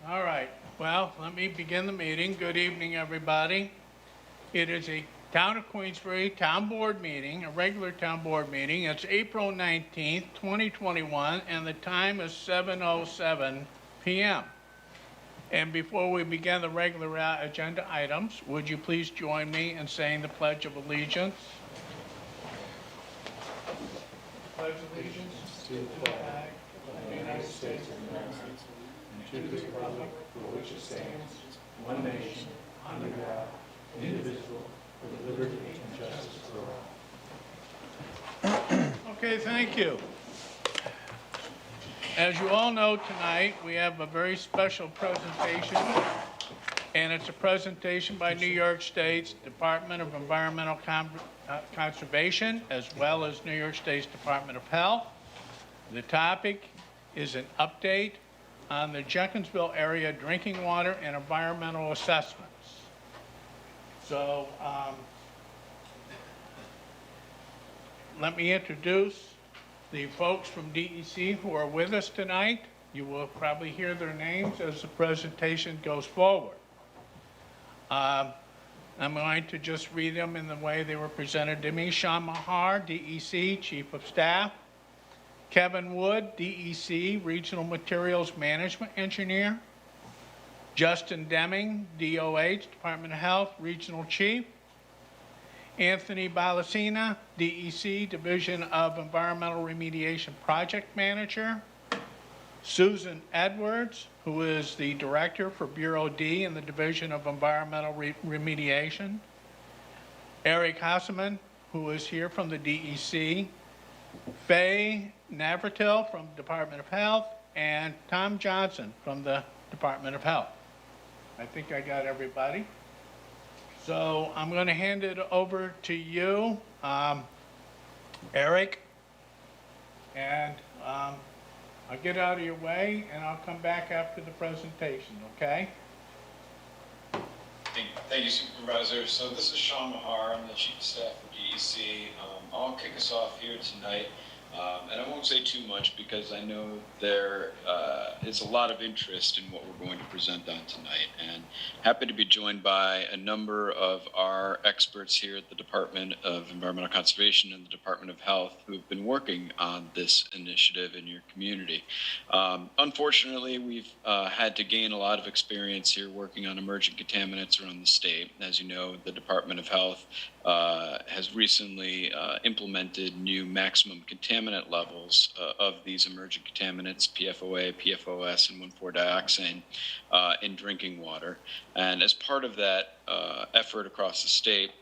All right. Well, let me begin the meeting. Good evening, everybody. It is a Town of Queensbury Town Board meeting, a regular Town Board meeting. It's April 19th, 2021, and the time is 7:07 p.m. And before we begin the regular agenda items, would you please join me in saying the Pledge of Allegiance? Pledge allegiance to the flag of the United States of America and to the republic for which it stands, one nation, under God, indivisible, with liberty and justice for all. Okay, thank you. As you all know, tonight we have a very special presentation, and it's a presentation by New York State's Department of Environmental Conservation, as well as New York State's Department of Health. The topic is an update on the Jenkinsville area drinking water and environmental assessments. So let me introduce the folks from DEC who are with us tonight. You will probably hear their names as the presentation goes forward. I'm going to just read them in the way they were presented to me. Sean Mahar, DEC Chief of Staff. Kevin Wood, DEC Regional Materials Management Engineer. Justin Deming, DOH, Department of Health, Regional Chief. Anthony Balacina, DEC Division of Environmental Remediation Project Manager. Susan Edwards, who is the Director for Bureau D in the Division of Environmental Remediation. Eric Hasseman, who is here from the DEC. Faye Navratil from Department of Health, and Tom Johnson from the Department of Health. I think I got everybody. So I'm going to hand it over to you, Eric, and I'll get out of your way and I'll come back after the presentation, okay? Thank you, Supervisor. So this is Sean Mahar. I'm the Chief of Staff for DEC. I'll kick us off here tonight. And I won't say too much because I know there is a lot of interest in what we're going to present on tonight. And happy to be joined by a number of our experts here at the Department of Environmental Conservation and the Department of Health who have been working on this initiative in your community. Unfortunately, we've had to gain a lot of experience here working on emerging contaminants around the state. As you know, the Department of Health has recently implemented new maximum contaminant levels of these emerging contaminants, PFOA, PFOS, and 1,4-dioxane in drinking water. And as part of that effort across the state,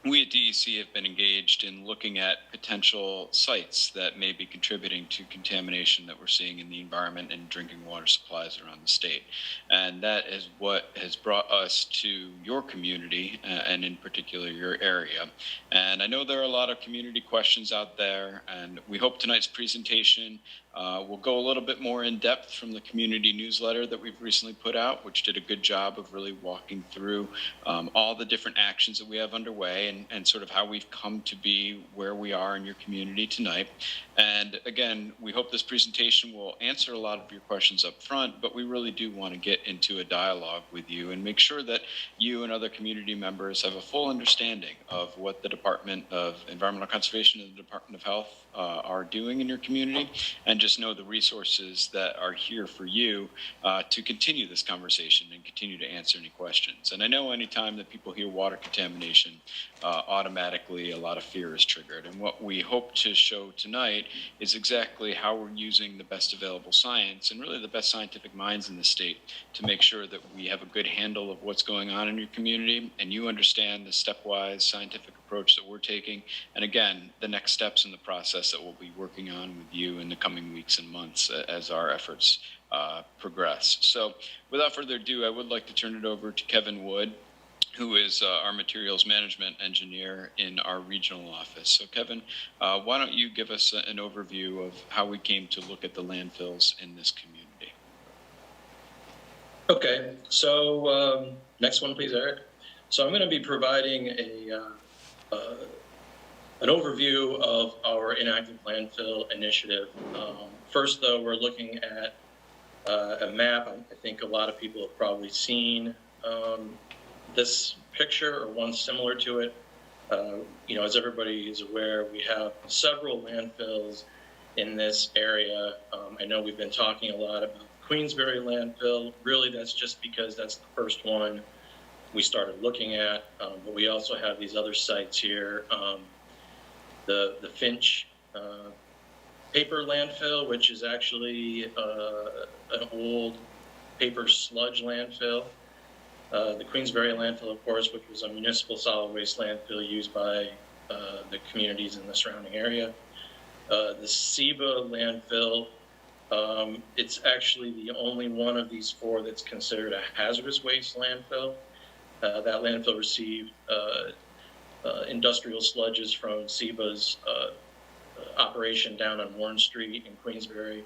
we at DEC have been engaged in looking at potential sites that may be contributing to contamination that we're seeing in the environment and drinking water supplies around the state. And that is what has brought us to your community, and in particular your area. And I know there are a lot of community questions out there, and we hope tonight's presentation will go a little bit more in depth from the community newsletter that we've recently put out, which did a good job of really walking through all the different actions that we have underway and sort of how we've come to be where we are in your community tonight. And again, we hope this presentation will answer a lot of your questions up front, but we really do want to get into a dialogue with you and make sure that you and other community members have a full understanding of what the Department of Environmental Conservation and the Department of Health are doing in your community, and just know the resources that are here for you to continue this conversation and continue to answer any questions. And I know anytime that people hear water contamination, automatically a lot of fear is triggered. And what we hope to show tonight is exactly how we're using the best available science and really the best scientific minds in the state to make sure that we have a good handle of what's going on in your community and you understand the stepwise scientific approach that we're taking. And again, the next steps in the process that we'll be working on with you in the coming weeks and months as our efforts progress. So without further ado, I would like to turn it over to Kevin Wood, who is our materials management engineer in our regional office. So Kevin, why don't you give us an overview of how we came to look at the landfills in this community? Okay, so next one, please, Eric. So I'm going to be providing an overview of our inactive landfill initiative. First, though, we're looking at a map. I think a lot of people have probably seen this picture or one similar to it. As everybody is aware, we have several landfills in this area. I know we've been talking a lot about Queensbury landfill. Really, that's just because that's the first one we started looking at, but we also have these other sites here. The Finch paper landfill, which is actually an old paper sludge landfill. The Queensbury landfill, of course, which was a municipal solid waste landfill used by the communities in the surrounding area. The Seba landfill, it's actually the only one of these four that's considered a hazardous waste landfill. That landfill received industrial sludges from Seba's operation down on Warren Street in Queensbury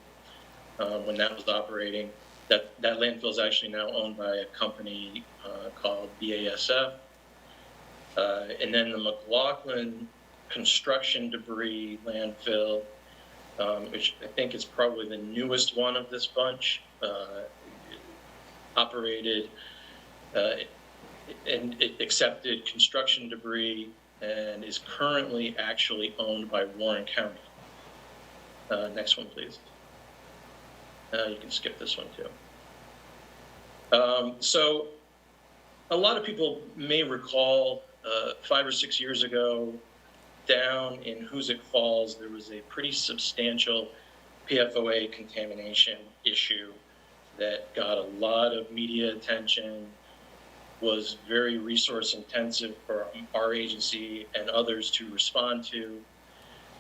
when that was operating. That landfill is actually now owned by a company called BASF. And then the McLaughlin construction debris landfill, which I think is probably the newest one of this bunch, operated and it accepted construction debris and is currently actually owned by Warren County. Next one, please. You can skip this one too. So a lot of people may recall 5 or 6 years ago, down in Hoosick Falls, there was a pretty substantial PFOA contamination issue that got a lot of media attention, was very resource intensive for our agency and others to respond to.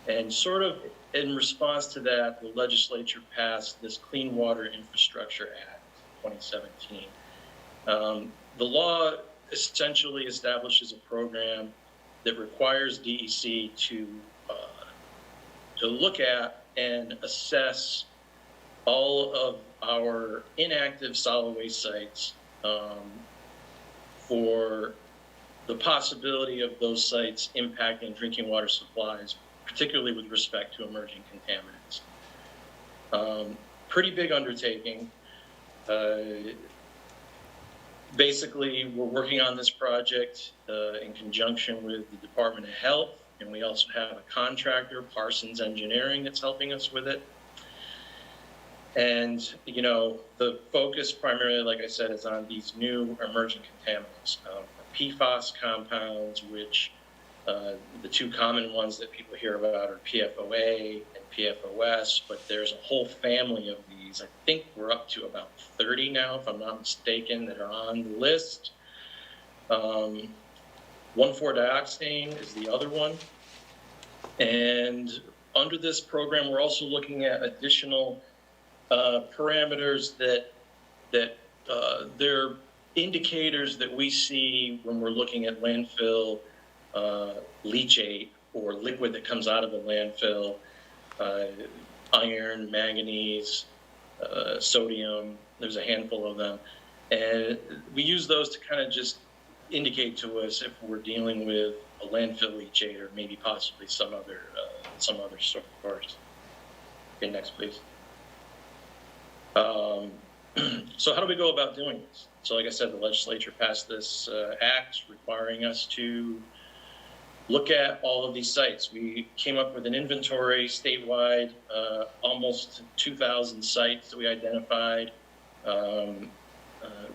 And sort of in response to that, the legislature passed this Clean Water Infrastructure Act 2017. The law essentially establishes a program that requires DEC to look at and assess all of our inactive solid waste sites for the possibility of those sites impacting drinking water supplies, particularly with respect to emerging contaminants. Pretty big undertaking. Basically, we're working on this project in conjunction with the Department of Health, and we also have a contractor, Parsons Engineering, that's helping us with it. And, the focus primarily, like I said, is on these new emerging contaminants, PFAS compounds, which the two common ones that people hear about are PFOA and PFOS, but there's a whole family of these. I think we're up to about 30 now, if I'm not mistaken, that are on the list. 1,4-dioxane is the other one. And under this program, we're also looking at additional parameters that they're indicators that we see when we're looking at landfill leachate or liquid that comes out of the landfill, iron, manganese, sodium. There's a handful of them. And we use those to kind of just indicate to us if we're dealing with a landfill leachate or maybe possibly some other source. Okay, next, please. So how do we go about doing this? So like I said, the legislature passed this act requiring us to look at all of these sites. We came up with an inventory statewide, almost 2,000 sites that we identified.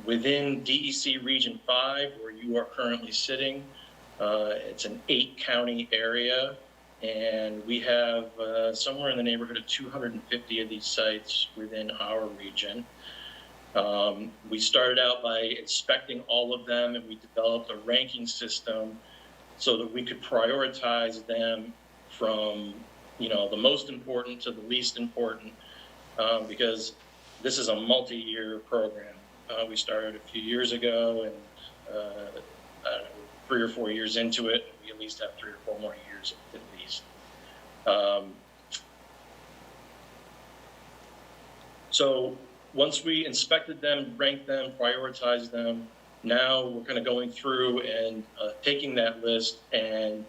Within DEC Region 5, where you are currently sitting, it's an 8-county area, and we have somewhere in the neighborhood of 250 of these sites within our region. We started out by inspecting all of them, and we developed a ranking system so that we could prioritize them from, the most important to the least important, because this is a multi-year program. We started a few years ago, and I don't know, 3 or 4 years into it, we at least have 3 or 4 more years at least. So once we inspected them, ranked them, prioritized them, now we're kind of going through and taking that list and,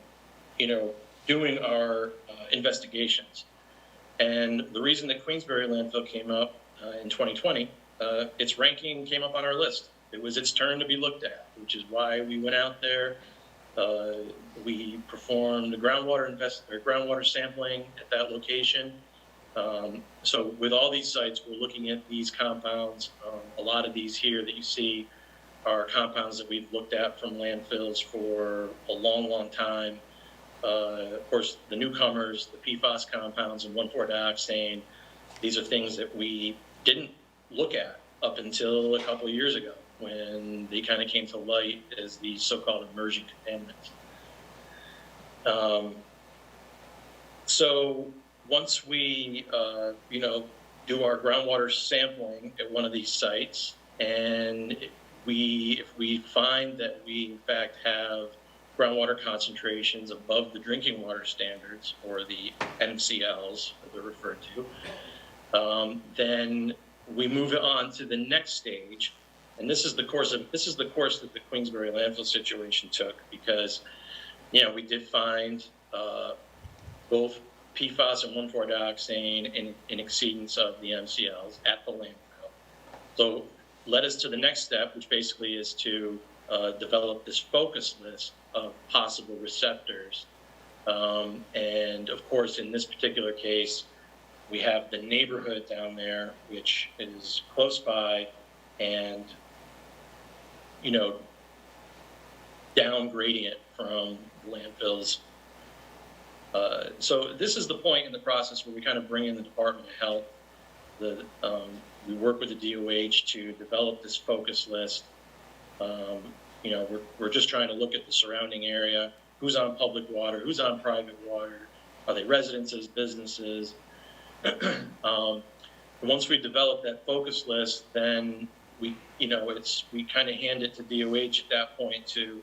doing our investigations. And the reason that Queensbury landfill came up in 2020, its ranking came up on our list. It was its turn to be looked at, which is why we went out there. We performed groundwater sampling at that location. So with all these sites, we're looking at these compounds. A lot of these here that you see are compounds that we've looked at from landfills for a long, long time. Of course, the newcomers, the PFAS compounds and 1,4-dioxane, these are things that we didn't look at up until a couple of years ago when they kind of came to light as the so-called immersion contaminants. So once we, do our groundwater sampling at one of these sites, and if we find that we in fact have groundwater concentrations above the drinking water standards, or the MCLs that they're referred to, then we move on to the next stage. And this is the course that the Queensbury landfill situation took, because, we did find both PFAS and 1,4-dioxane in exceedance of the MCLs at the landfill. So led us to the next step, which basically is to develop this focus list of possible receptors. And of course, in this particular case, we have the neighborhood down there, which is close by and, down gradient from landfills. So this is the point in the process where we kind of bring in the Department of Health. We work with the DOH to develop this focus list. We're just trying to look at the surrounding area, who's on public water, who's on private water, are they residences, businesses? Once we develop that focus list, then we kind of hand it to DOH at that point to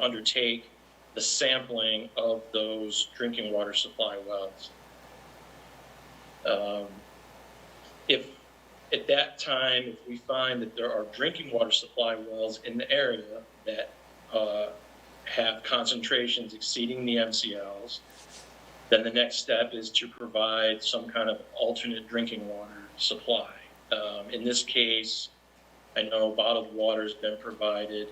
undertake the sampling of those drinking water supply wells. If at that time, if we find that there are drinking water supply wells in the area that have concentrations exceeding the MCLs, then the next step is to provide some kind of alternate drinking water supply. In this case, I know bottled water has been provided.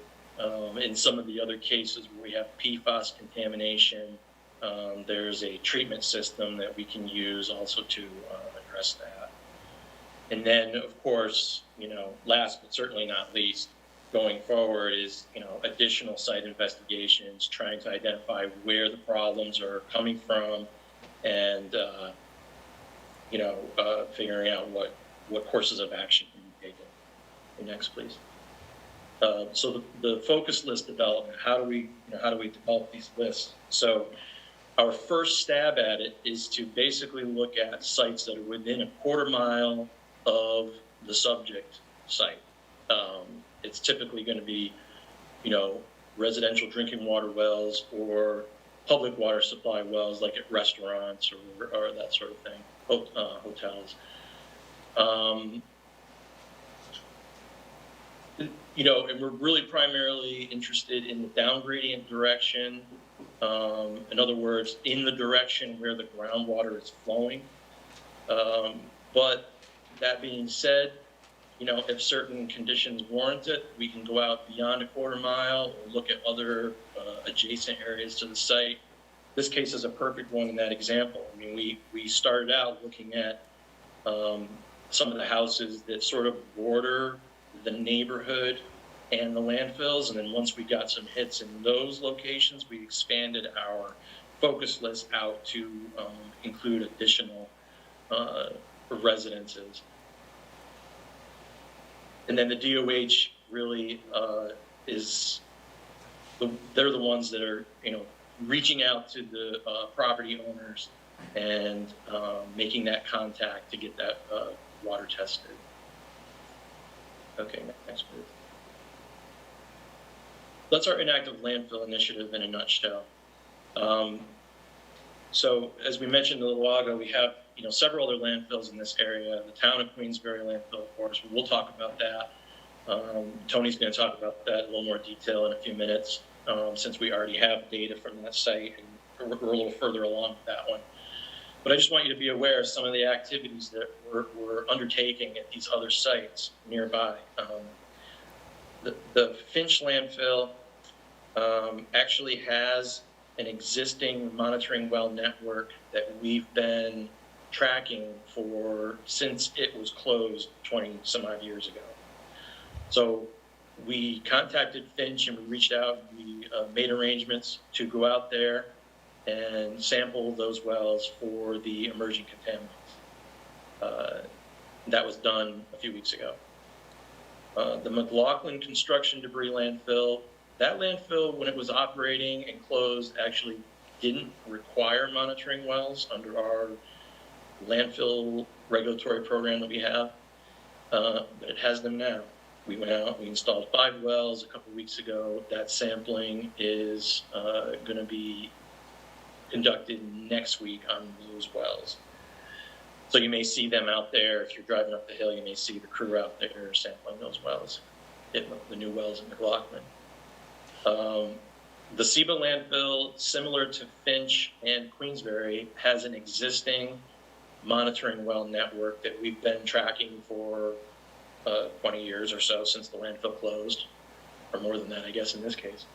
In some of the other cases where we have PFAS contamination, there's a treatment system that we can use also to address that. And then, of course, last but certainly not least, going forward is, additional site investigations, trying to identify where the problems are coming from, and, figuring out what courses of action can be taken. Okay, next, please. So the focus list development, how do we develop these lists? So our first stab at it is to basically look at sites that are within a quarter mile of the subject site. It's typically going to be, residential drinking water wells or public water supply wells, like at restaurants or that sort of thing, hotels. And we're really primarily interested in the down gradient direction. In other words, in the direction where the groundwater is flowing. But that being said, if certain conditions warrant it, we can go out beyond a quarter mile or look at other adjacent areas to the site. This case is a perfect one in that example. I mean, we started out looking at some of the houses that sort of border the neighborhood and the landfills, and then once we got some hits in those locations, we expanded our focus list out to include additional residences. And then the DOH really they're the ones that are reaching out to the property owners and making that contact to get that water tested. Okay, next please. That's our inactive landfill initiative in a nutshell. So as we mentioned a little while ago, we have several other landfills in this area. The town of Queensbury landfill, of course. We'll talk about that. Tony's going to talk about that in a little more detail in a few minutes, since we already have data from that site and we're a little further along with that one. But I just want you to be aware of some of the activities that we're undertaking at these other sites nearby. The Finch Landfill actually has an existing monitoring well network that we've been tracking for since it was closed 20 some odd years ago. So we contacted Finch and we reached out and we made arrangements to go out there and sample those wells for the emerging contaminants. That was done a few weeks ago. The McLaughlin construction debris landfill, that landfill, when it was operating and closed, actually didn't require monitoring wells under our landfill regulatory program that we have, but it has them now. We went out, we installed 5 wells a couple of weeks ago. That sampling is going to be conducted next week on those wells. So you may see them out there. If you're driving up the hill, you may see the crew out there sampling those wells, the new wells in McLaughlin. The Seba landfill, similar to Finch and Queensbury, has an existing monitoring well network that we've been tracking for 20 years or so since the landfill closed, or more than that, I guess, in this case.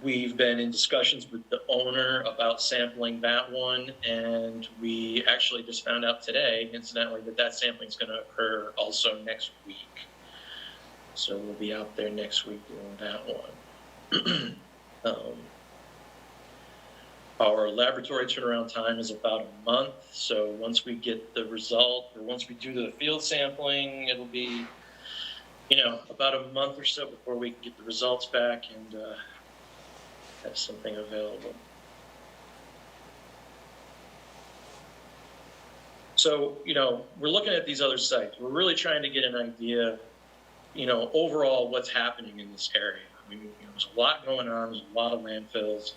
We've been in discussions with the owner about sampling that one, and we actually just found out today, incidentally, that sampling is going to occur also next week. So we'll be out there next week doing that one. Our laboratory turnaround time is about a month. So once we get the result, or once we do the field sampling, it'll be, about a month or so before we can get the results back and have something available. So, we're looking at these other sites. We're really trying to get an idea, overall what's happening in this area. I mean, there's a lot going on. There's a lot of landfills.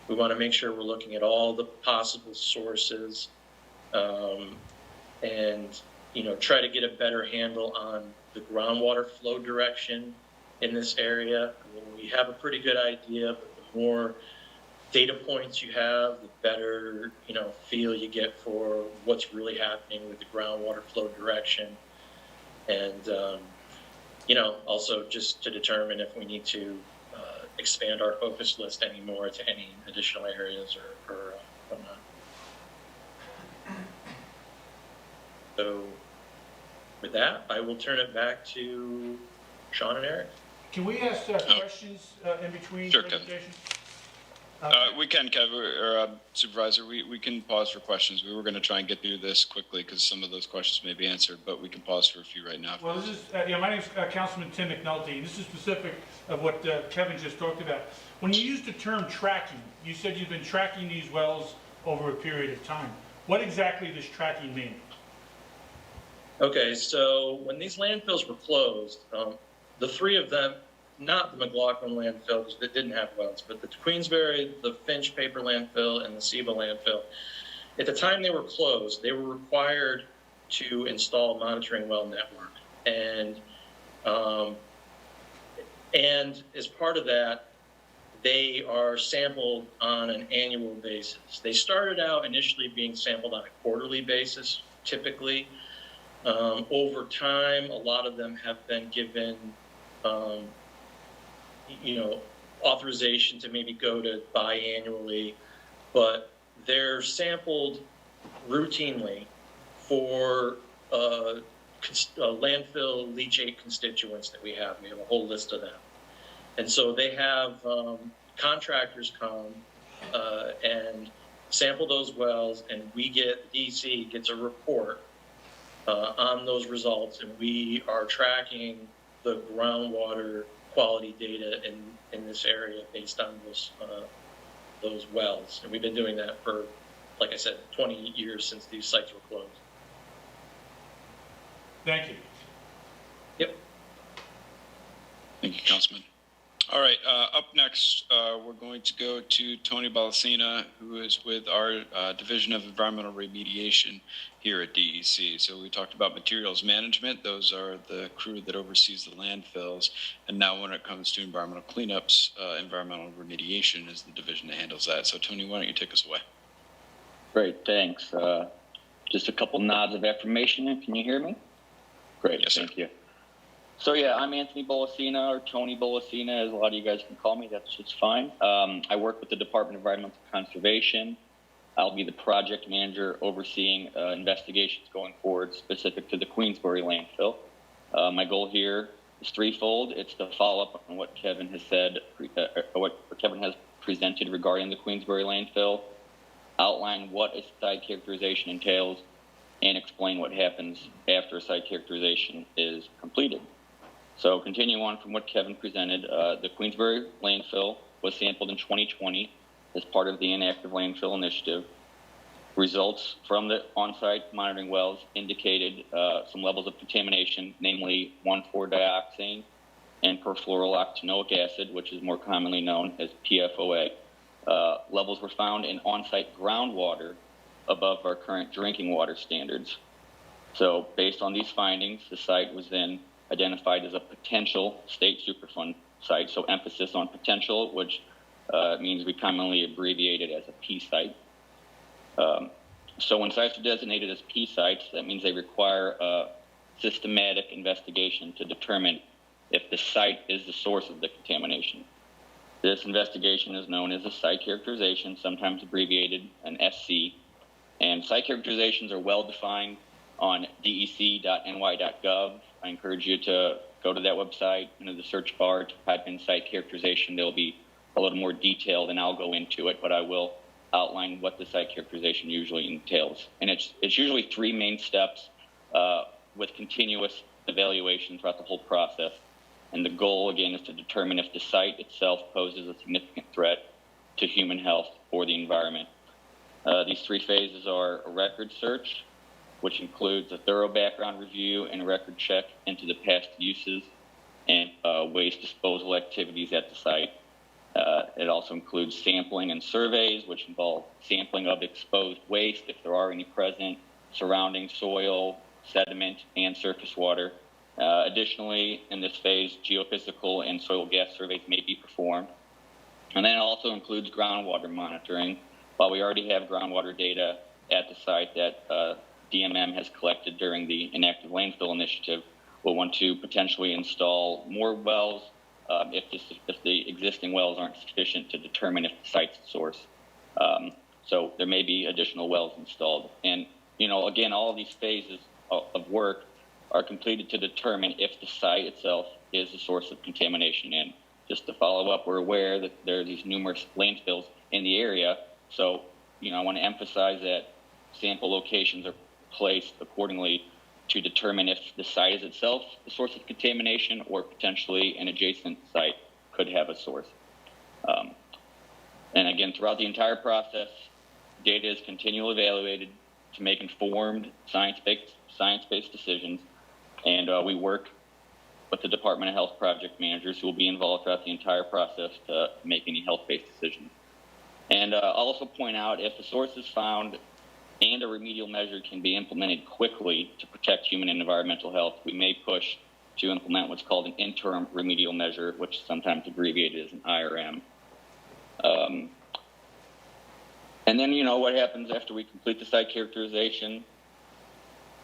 We want to make sure we're looking at all the possible sources and, try to get a better handle on the groundwater flow direction in this area. I mean, we have a pretty good idea, but the more data points you have, the better, feel you get for what's really happening with the groundwater flow direction. And, also just to determine if we need to expand our focus list anymore to any additional areas or whatnot. So with that, I will turn it back to Sean and Eric. Can we ask questions in between Sure, presentations? We can, Kev, or Supervisor, we can pause for questions. We were going to try and get through this quickly because some of those questions may be answered, but we can pause for a few right now. Well, this is, my name is Councilman Tim McNulty. This is specific of what Kevin just talked about. When you use the term tracking, you said you've been tracking these wells over a period of time. What exactly does tracking mean? Okay, so when these landfills were closed, the 3 of them, not the McLaughlin landfills that didn't have wells, but the Queensbury, the Finch paper landfill, and the Seba landfill. At the time they were closed, they were required to install a monitoring well network. And as part of that, they are sampled on an annual basis. They started out initially being sampled on a quarterly basis, typically. Over time, a lot of them have been given authorization to maybe go to biannually, but they're sampled routinely for landfill leachate constituents that we have. We have a whole list of them. And so they have contractors come and sample those wells, and DC gets a report on those results, and we are tracking the groundwater quality data in this area based on those wells. And we've been doing that for, like I said, 20 years since these sites were closed. Thank you. Yep. Thank you, Councilman. All right, up next, we're going to go to Tony Balacina, who is with our Division of Environmental Remediation here at DEC. So we talked about materials management. Those are the crew that oversees the landfills. And now when it comes to environmental cleanups, environmental remediation is the division that handles that. So Tony, why don't you take us away? Great, thanks. Just a couple nods of affirmation. Can you hear me? Great, Yes, sir. thank you. So yeah, I'm Anthony Bolasina, or Tony Bolasina, as a lot of you guys can call me. That's just fine. I work with the Department of Environmental Conservation. I'll be the project manager overseeing investigations going forward specific to the Queensbury landfill. My goal here is threefold. It's to follow up on what Kevin has said, what Kevin has presented regarding the Queensbury landfill, outline what a site characterization entails, and explain what happens after a site characterization is completed. So continuing on from what Kevin presented, the Queensbury landfill was sampled in 2020 as part of the Inactive Landfill Initiative. Results from the on-site monitoring wells indicated some levels of contamination, namely 1,4-dioxane and perfluorooctanoic acid, which is more commonly known as PFOA. Levels were found in on-site groundwater above our current drinking water standards. So based on these findings, the site was then identified as a potential state Superfund site. So emphasis on potential, which means we commonly abbreviate it as a P site. So when sites are designated as P sites, that means they require a systematic investigation to determine if the site is the source of the contamination. This investigation is known as a site characterization, sometimes abbreviated an SC. And site characterizations are well defined on dec.ny.gov. I encourage you to go to that website, into the search bar, to type in site characterization. There'll be a little more detail than I'll go into it, but I will outline what the site characterization usually entails. And it's usually three main steps with continuous evaluation throughout the whole process. And the goal, again, is to determine if the site itself poses a significant threat to human health or the environment. These three phases are a record search, which includes a thorough background review and a record check into the past uses and waste disposal activities at the site. It also includes sampling and surveys, which involve sampling of exposed waste, if there are any present, surrounding soil, sediment, and surface water. Additionally, in this phase, geophysical and soil gas surveys may be performed. And then it also includes groundwater monitoring. While we already have groundwater data at the site that DMM has collected during the Inactive Landfill Initiative, we'll want to potentially install more wells if the existing wells aren't sufficient to determine if the site's the source. So there may be additional wells installed. And, again, all of these phases of work are completed to determine if the site itself is the source of contamination. And just to follow up, we're aware that there are these numerous landfills in the area. So, I want to emphasize that sample locations are placed accordingly to determine if the site is itself the source of contamination or potentially an adjacent site could have a source. And again, throughout the entire process, data is continually evaluated to make informed science-based decisions. And we work with the Department of Health project managers who will be involved throughout the entire process to make any health-based decisions. And I'll also point out, if a source is found and a remedial measure can be implemented quickly to protect human and environmental health, we may push to implement what's called an interim remedial measure, which is sometimes abbreviated as an IRM. And then, what happens after we complete the site characterization?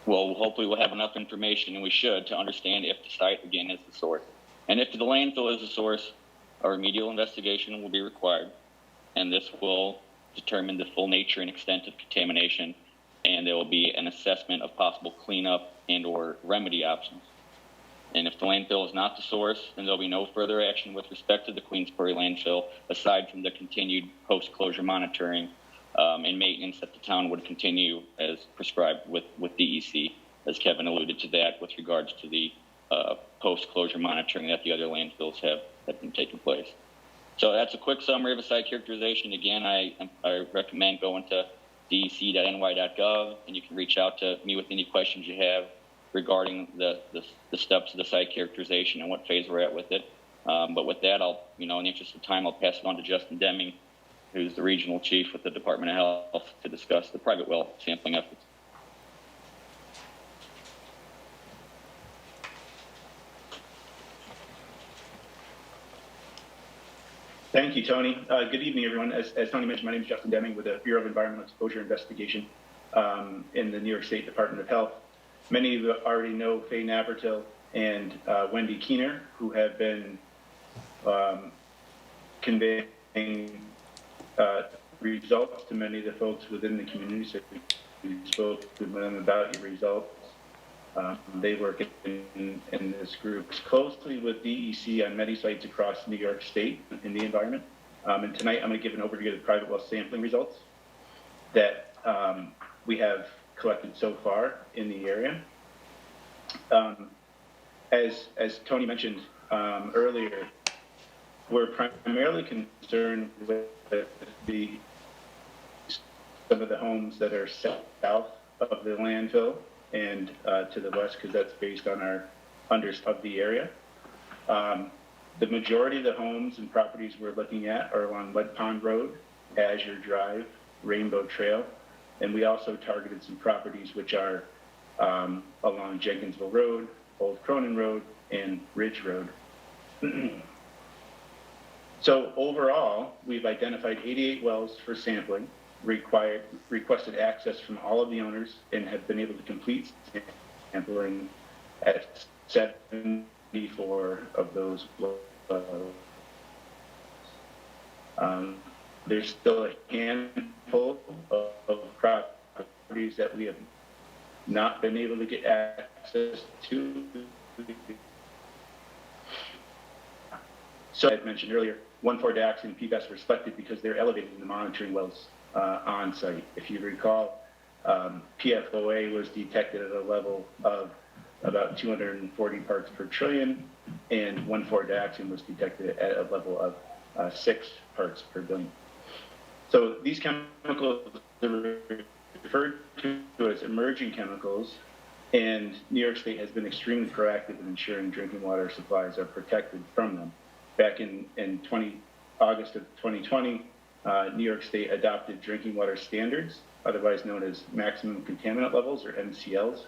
Well, hopefully we'll have enough information, and we should, to understand if the site, again, is the source. And if the landfill is the source, a remedial investigation will be required, and this will determine the full nature and extent of contamination, and there will be an assessment of possible cleanup and or remedy options. And if the landfill is not the source, then there'll be no further action with respect to the Queensbury landfill, aside from the continued post-closure monitoring and maintenance that the town would continue as prescribed with DEC, as Kevin alluded to that with regards to the post-closure monitoring that the other landfills have been taking place. So that's a quick summary of a site characterization. Again, I recommend going to dec.ny.gov, and you can reach out to me with any questions you have regarding the steps of the site characterization and what phase we're at with it. But with that, I'll, in the interest of time, I'll pass it on to Justin Deming, who's the regional chief with the Department of Health, to discuss the private well sampling efforts. Thank you, Tony. Good evening, everyone. As Tony mentioned, my name is Justin Deming with the Bureau of Environmental Exposure Investigation in the New York State Department of Health. Many of you already know Faye Navertil and Wendy Keener, who have been conveying results to many of the folks within the community. So we spoke to them about your results. They work in this group closely with DEC on many sites across New York State in the environment. And tonight I'm going to give an overview of the private well sampling results that we have collected so far in the area. As Tony mentioned earlier, we're primarily concerned with some of the homes that are south of the landfill and to the west, because that's based on our of the area. The majority of the homes and properties we're looking at are along Lead Pond Road, Azure Drive, Rainbow Trail, and we also targeted some properties which are along Jenkinsville Road, Old Cronin Road, and Ridge Road. So overall, we've identified 88 wells for sampling, requested access from all of the owners, and have been able to complete sampling at 74 of those wells. There's still a handful of properties that we have not been able to get access to. So as mentioned earlier, 1,4-dioxane and PFAS were selected because they're elevated in the monitoring wells on site. If you recall, PFOA was detected at a level of about 240 parts per trillion, and 1,4-dioxane was detected at a level of 6 parts per billion. So these chemicals are referred to as emerging chemicals, and New York State has been extremely proactive in ensuring drinking water supplies are protected from them. Back in August of 2020, New York State adopted drinking water standards, otherwise known as maximum contaminant levels, or MCLs,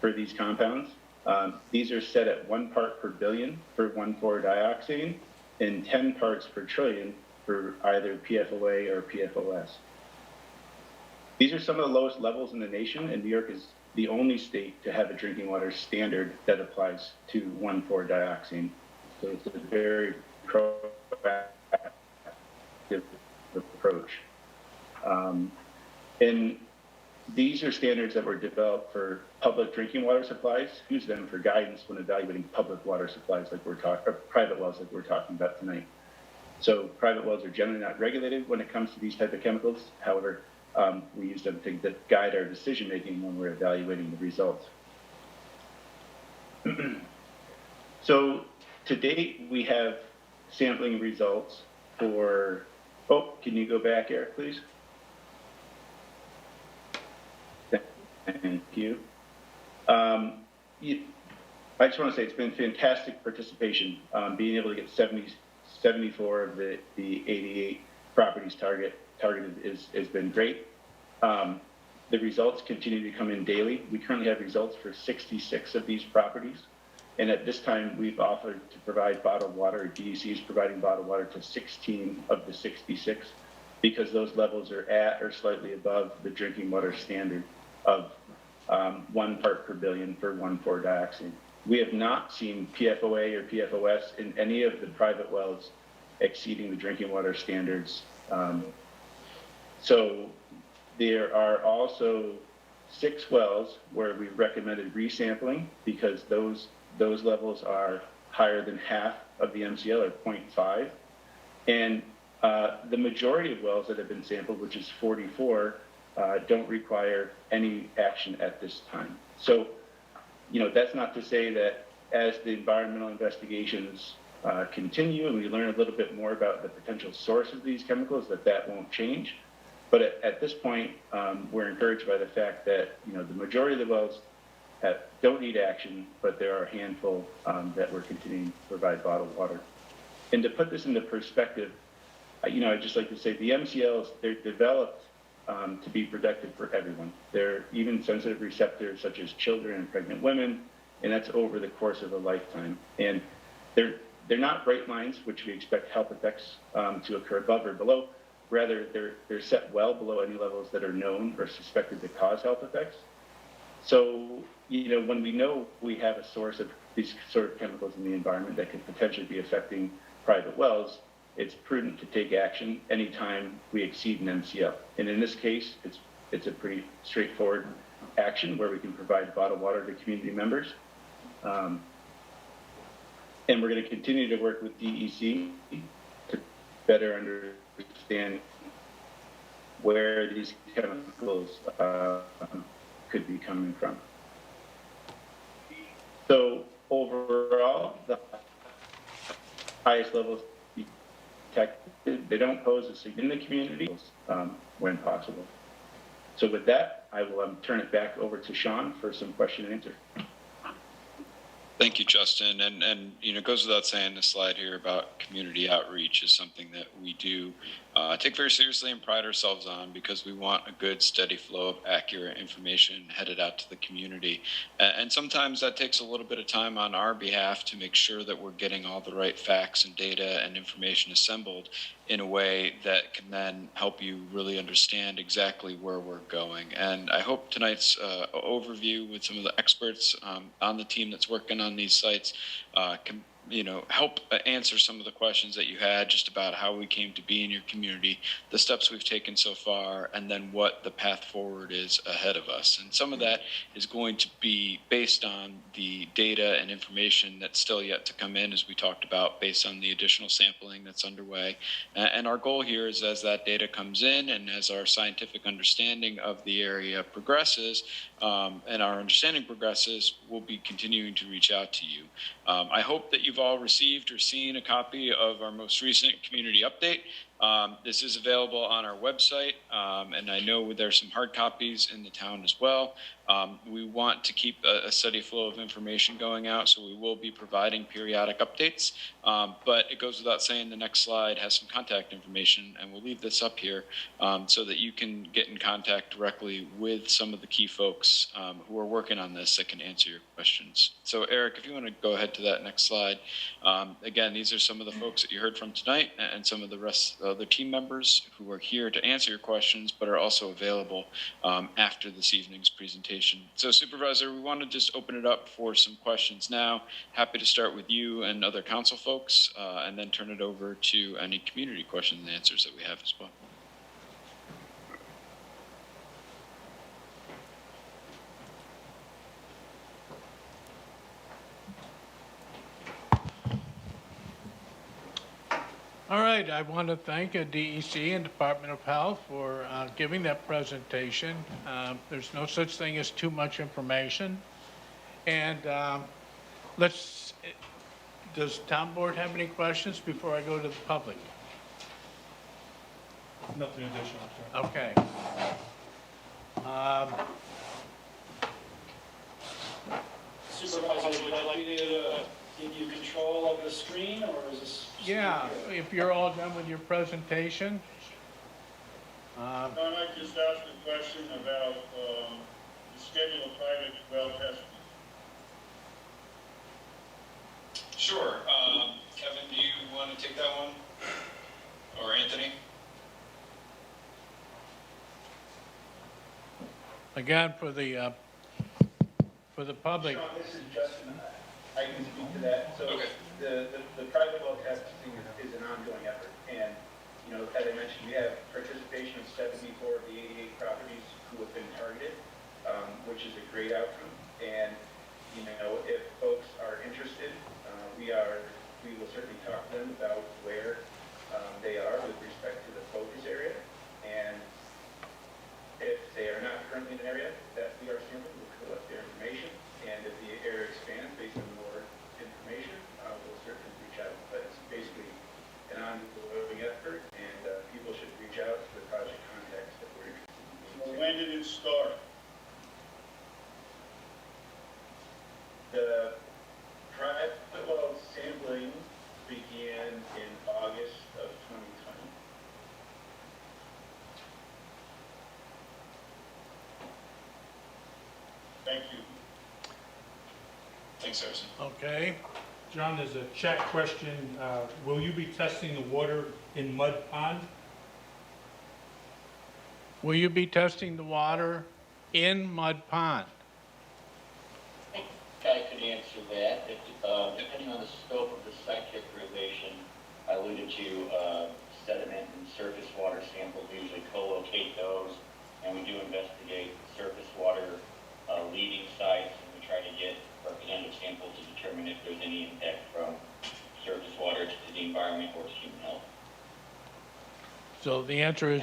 for these compounds. These are set at 1 part per billion for 1,4-dioxane and 10 parts per trillion for either PFOA or PFOS. These are some of the lowest levels in the nation, and New York is the only state to have a drinking water standard that applies to 1,4-dioxane. So it's a very proactive approach. And these are standards that were developed for public drinking water supplies. Use them for guidance when evaluating public water supplies like we're talking, or private wells like we're talking about tonight. So private wells are generally not regulated when it comes to these type of chemicals. However, we use them to guide our decision making when we're evaluating the results. So to date, we have sampling results for, can you go back, Eric, please? Thank you. I just want to say it's been fantastic participation. Being able to get 74 of the 88 properties targeted has been great. The results continue to come in daily. We currently have results for 66 of these properties. And at this time, we've offered to provide bottled water, or DEC is providing bottled water to 16 of the 66, because those levels are at or slightly above the drinking water standard of 1 part per billion for 1,4-dioxane. We have not seen PFOA or PFOS in any of the private wells exceeding the drinking water standards. So there are also 6 wells where we recommended resampling, because those levels are higher than half of the MCL, or 0.5. And the majority of wells that have been sampled, which is 44, don't require any action at this time. So, that's not to say that as the environmental investigations continue and we learn a little bit more about the potential source of these chemicals, that won't change. But at this point, we're encouraged by the fact that, the majority of the wells don't need action, but there are a handful that we're continuing to provide bottled water. And to put this into perspective, I'd just like to say the MCLs, they're developed to be protected for everyone. They're even sensitive receptors such as children and pregnant women, and that's over the course of a lifetime. And they're not bright lines, which we expect health effects to occur above or below. Rather, they're set well below any levels that are known or suspected to cause health effects. So, when we know we have a source of these sort of chemicals in the environment that could potentially be affecting private wells, it's prudent to take action anytime we exceed an MCL. And in this case, it's a pretty straightforward action where we can provide bottled water to community members. And we're going to continue to work with DEC to better understand where these chemicals could be coming from. So overall, the highest levels detected, they don't pose a significant community when possible. So with that, I will turn it back over to Sean for some question and answer. Thank you, Justin. And it goes without saying, the slide here about community outreach is something that we do take very seriously and pride ourselves on, because we want a good, steady flow of accurate information headed out to the community. And sometimes that takes a little bit of time on our behalf to make sure that we're getting all the right facts and data and information assembled in a way that can then help you really understand exactly where we're going. And I hope tonight's overview with some of the experts on the team that's working on these sites can help answer some of the questions that you had just about how we came to be in your community, the steps we've taken so far, and then what the path forward is ahead of us. And some of that is going to be based on the data and information that's still yet to come in, as we talked about, based on the additional sampling that's underway. And our goal here is, as that data comes in and as our scientific understanding of the area progresses, and our understanding progresses, we'll be continuing to reach out to you. I hope that you've all received or seen a copy of our most recent community update. This is available on our website, and I know there's some hard copies in the town as well. We want to keep a steady flow of information going out, so we will be providing periodic updates. But it goes without saying, the next slide has some contact information, and we'll leave this up here so that you can get in contact directly with some of the key folks who are working on this that can answer your questions. So Eric, if you want to go ahead to that next slide. Again, these are some of the folks that you heard from tonight, and some of the rest of the team members who are here to answer your questions, but are also available after this evening's presentation. So Supervisor, we want to just open it up for some questions now. Happy to start with you and other council folks, and then turn it over to any community questions and answers that we have as well. All right, I want to thank DEC and Department of Health for giving that presentation. There's no such thing as too much information. And does town board have any questions before I go to the public? Nothing additional, sir. Okay. Supervisor, would you like me to give you control of the screen, or is this? Yeah, if you're all done with your presentation. I might just ask a question about the schedule of private well testing. Sure. Kevin, do you want to take that one? Or Anthony? Again, for the public. Sean, this is Justin. I can speak to that. So Okay. the private well testing is an ongoing effort. And, as I mentioned, we have participation of 74 of the 88 properties who have been targeted, which is a great outcome. And, if folks are interested, we will certainly talk to them about where they are with respect to the focus area. And if they are not currently in an area that we are sampling, we'll collect their information. And if the area expands based on more information, we'll certainly reach out. But it's basically an ongoing effort, and people should reach out to the project contacts that we're interested in. When did it start? The private well sampling began in August of 2020. Thank you. Thanks, Harrison. Okay. John, there's a chat question. Will you be testing the water in Mud Pond? Will you be testing the water in Mud Pond? I think I could answer that. Depending on the scope of the site characterization, I alluded to sediment and surface water samples. We usually co-locate those, and we do investigate surface water leaving sites, and we try to get representative samples to determine if there's any impact from surface water to the environment or to human health. So the answer is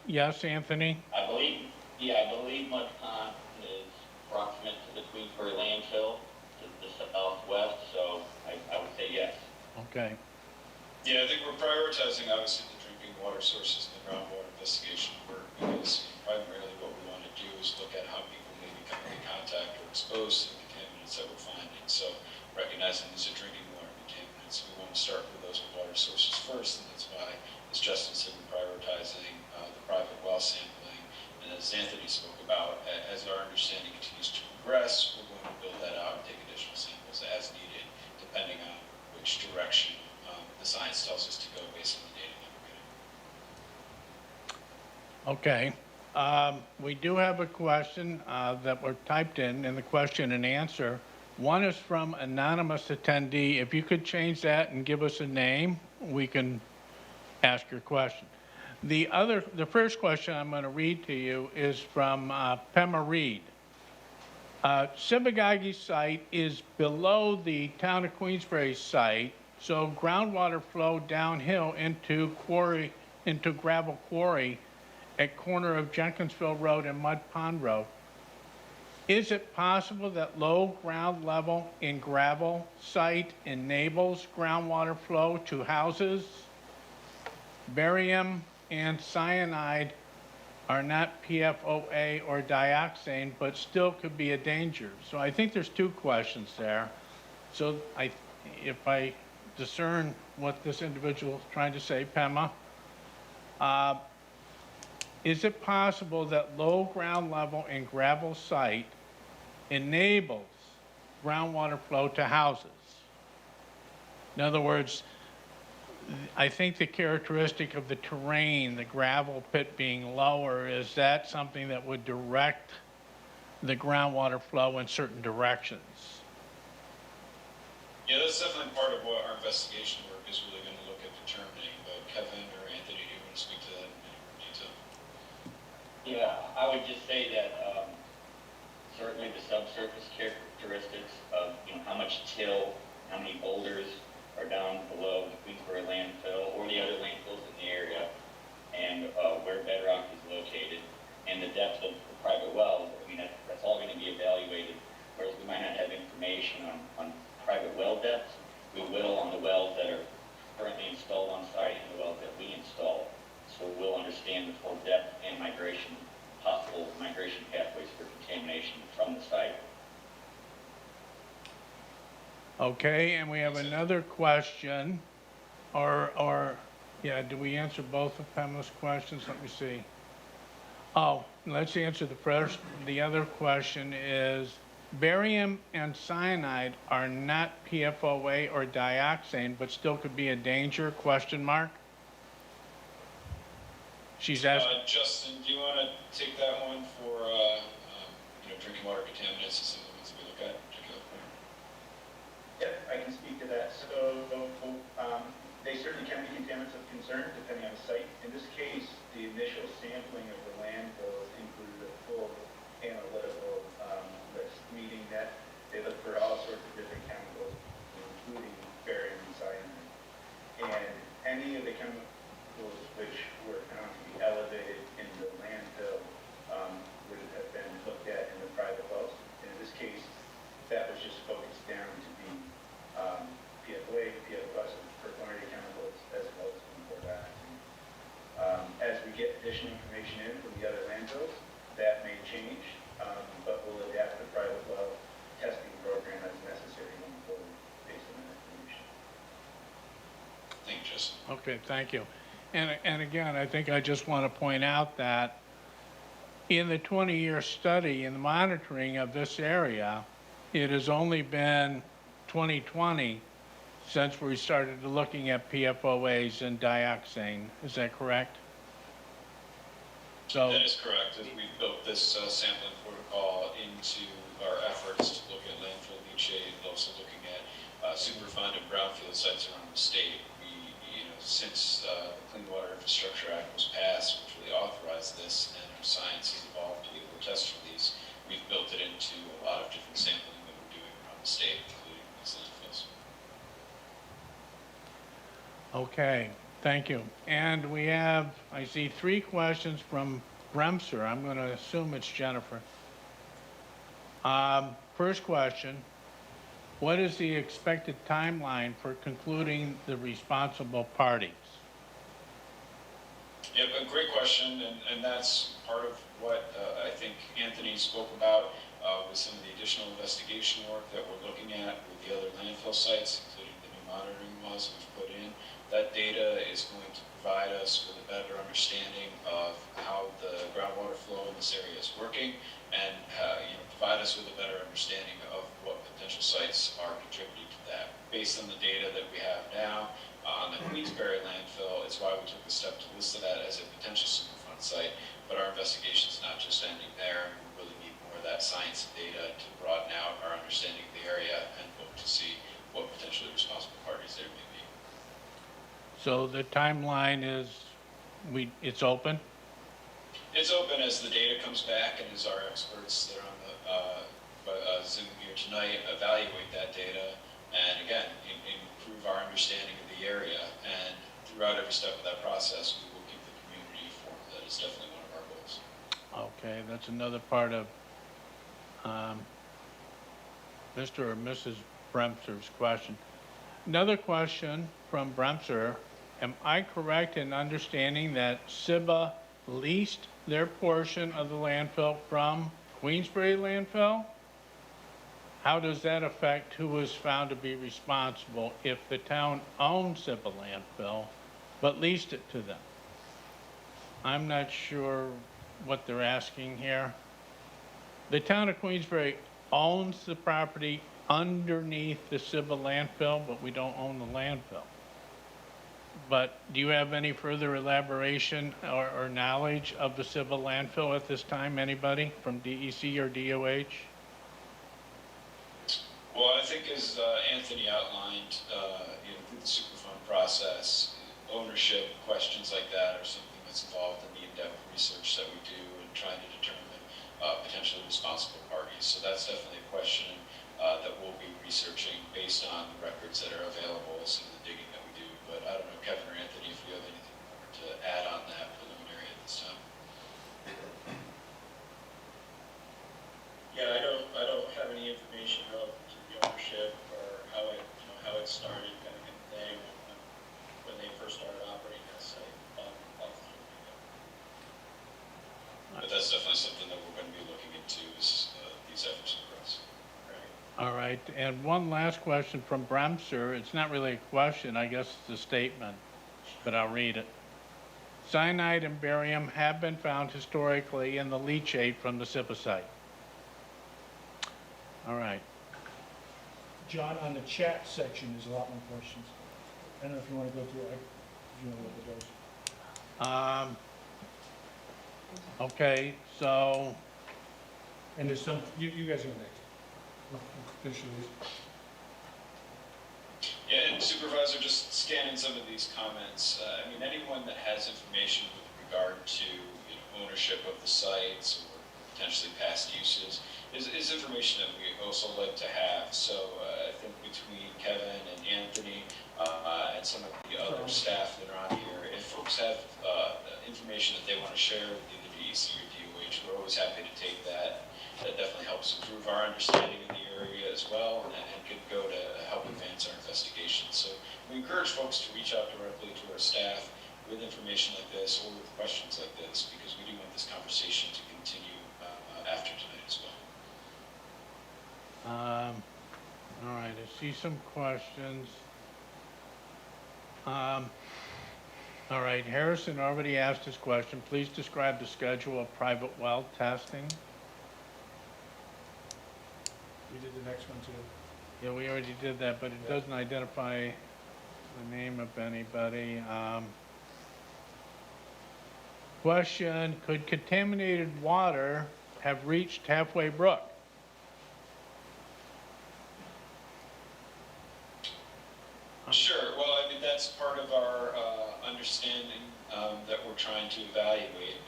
yes, Anthony? I believe Mud Pond is proximate to the Queensbury landfill to the southwest, so I would say yes. Okay. Yeah, I think we're prioritizing obviously the drinking water sources and the groundwater investigation work, because primarily what we want to do is look at how people may be coming in contact or exposed to the contaminants that we're finding. So recognizing these are drinking water contaminants, we want to start with those water sources first, and that's why, as Justin said, we're prioritizing the private well sampling. And as Anthony spoke about, as our understanding continues to progress, we're going to build that out and take additional samples as needed, depending on which direction the science tells us to go based on the data that we're getting. Okay. We do have a question that were typed in the question and answer. One is from anonymous attendee. If you could change that and give us a name, we can ask your question. The first question I'm going to read to you is from Pema Reed. Sibagagi site is below the town of Queensbury site, so groundwater flow downhill into gravel quarry at corner of Jenkinsville Road and Mud Pond Road. Is it possible that low ground level in gravel site enables groundwater flow to houses? Barium and cyanide are not PFOA or dioxane, but still could be a danger. So I think there's two questions there. So if I discern what this individual is trying to say, Pema, is it possible that low ground level in gravel site enables groundwater flow to houses? In other words, I think the characteristic of the terrain, the gravel pit being lower, is that something that would direct the groundwater flow in certain directions? Yeah, that's definitely part of what our investigation work is really going to look at determining. But Kevin or Anthony, do you want to speak to that in any more detail? Yeah, I would just say that certainly the subsurface characteristics of how much till, how many boulders are down below the Queensbury landfill or the other landfills in the area, and where bedrock is located, and the depth of the private wells. I mean, that's all going to be evaluated. Whereas we might not have information on private well depths, we will on the wells that are currently installed on site and the wells that we install. So we'll understand the full depth and possible migration pathways for contamination from the site. Okay, and we have another question, yeah, do we answer both of Pamela's questions? Let me see. Oh, let's answer the first. The other question is, barium and cyanide are not PFOA or dioxane, but still could be a danger, question mark? She's asking. Justin, do you want to take that one for drinking water contaminants and some of the ones that we look at in particular? Yep, I can speak to that. So they certainly can be contaminants of concern depending on the site. In this case, the initial sampling of the landfill included a full analytical list, meaning that they look for all sorts of different chemicals, including barium and cyanide. And any of the chemicals which were found to be elevated in the landfill would have been looked at in the private wells. And in this case, that was just focused down to the PFOA, PFOS, and perchlorinated chemicals, as well as dioxane. As we get additional information in from the other landfills, that may change, but we'll adapt the private well testing program as necessary going forward based on that information. Thank you, Justin. Okay, thank you. And again, I think I just want to point out that in the 20-year study in the monitoring of this area, it has only been 2020 since we started looking at PFOAs and dioxane. Is that correct? So, That is correct. As we've built this sampling protocol into our efforts to look at landfill leachate and also looking at Superfund and brownfield sites around the state. We, since the Clean Water Infrastructure Act was passed, which really authorized this, and our science has evolved to be able to test for these, we've built it into a lot of different sampling that we're doing around the state, including these landfills. okay, thank you. And we have, I see 3 questions from Bremser. I'm going to assume it's Jennifer. First question, what is the expected timeline for concluding the responsible parties? Yep, a great question, and that's part of what I think Anthony spoke about with some of the additional investigation work that we're looking at with the other landfill sites, including the new monitoring wells we've put in. That data is going to provide us with a better understanding of how the groundwater flow in this area is working, and provide us with a better understanding of what potential sites are contributing to that. Based on the data that we have now on the Queensbury landfill, it's why we took the step to list that as a potential Superfund site. But our investigation is not just ending there. We really need more of that science and data to broaden out our understanding of the area and look to see what potentially responsible parties there may be. So the timeline is, it's open? It's open as the data comes back and as our experts that are on the Zoom here tonight evaluate that data and again improve our understanding of the area, and throughout every step of that process we will keep the community informed. That is definitely one of our goals. Okay, that's another part of Mr. or Mrs. Bremser's question. Another question from Bremser, am I correct in understanding that CIBA leased their portion of the landfill from Queensbury landfill? How does that affect who was found to be responsible if the town owned CIBA landfill but leased it to them? I'm not sure what they're asking here. The town of Queensbury owns the property underneath the CIBA landfill, but we don't own the landfill. But do you have any further elaboration or knowledge of the CIBA landfill at this time? Anybody from DEC or DOH? Well, I think as Anthony outlined, through the Superfund process, ownership questions like that are something that's involved in the in-depth research that we do and trying to determine potentially responsible parties. So that's definitely a question that we'll be researching based on the records that are available, some of the digging that we do. But I don't know, Kevin or Anthony, if you have anything more to add on that preliminary at this time. Yeah, I don't have any information relative to the ownership or how it started, kind of thing, when they first started operating that site. But that's definitely something that we're going to be looking into as these efforts progress. All right, and one last question from Bremser. It's not really a question, I guess it's a statement, but I'll read it. Cyanide and barium have been found historically in the leachate from the CIBA site. All right. John, on the chat section, there's a lot more questions. I don't know if you want to go through it, if you want to look at those. Okay, so, And there's some, you guys are next. We'll finish these. Yeah, and Supervisor, just scanning some of these comments, anyone that has information with regard to ownership of the sites or potentially past uses is information that we also like to have. So I think between Kevin and Anthony and some of the other staff that are on here, if folks have information that they want to share with either DEC or DOH, we're always happy to take that. That definitely helps improve our understanding of the area as well, and could go to help advance our investigation. So we encourage folks to reach out directly to our staff with information like this or with questions like this, because we do want this conversation to continue after tonight as well. all right, I see some questions. All right, Harrison already asked his question. Please describe the schedule of private well testing. We did the next one too. Yeah, we already did that, but it doesn't identify the name of anybody. Question, could contaminated water have reached Halfway Brook? Sure. Well, I mean, that's part of our understanding that we're trying to evaluate.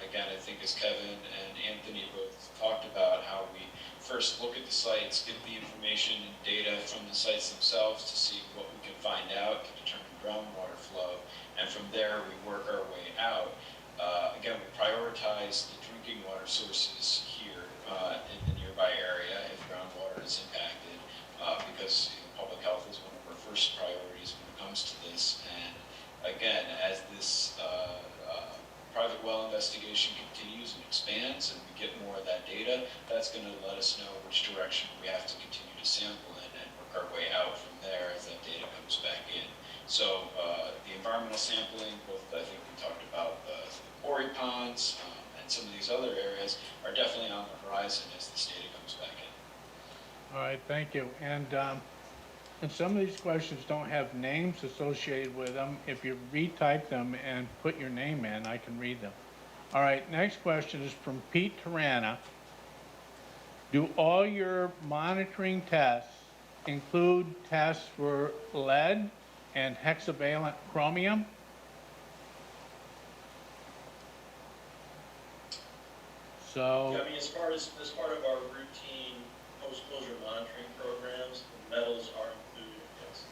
Again, I think as Kevin and Anthony both talked about, how we first look at the sites, get the information and data from the sites themselves to see what we can find out to determine groundwater flow, and from there we work our way out. Again, we prioritize the drinking water sources here in the nearby area if groundwater is impacted, because public health is one of our first priorities when it comes to this. And again, as this private well investigation continues and expands and we get more of that data, that's going to let us know which direction we have to continue to sample in and work our way out from there as that data comes back in. So the environmental sampling, both I think we talked about the quarry ponds and some of these other areas, are definitely on the horizon as this data comes back in. All right, thank you. And some of these questions don't have names associated with them. If you retype them and put your name in, I can read them. All right, next question is from Pete Tarana. Do all your monitoring tests include tests for lead and hexavalent chromium? So, Yeah, I mean, as part of our routine post-closure monitoring programs, the metals are included, yes.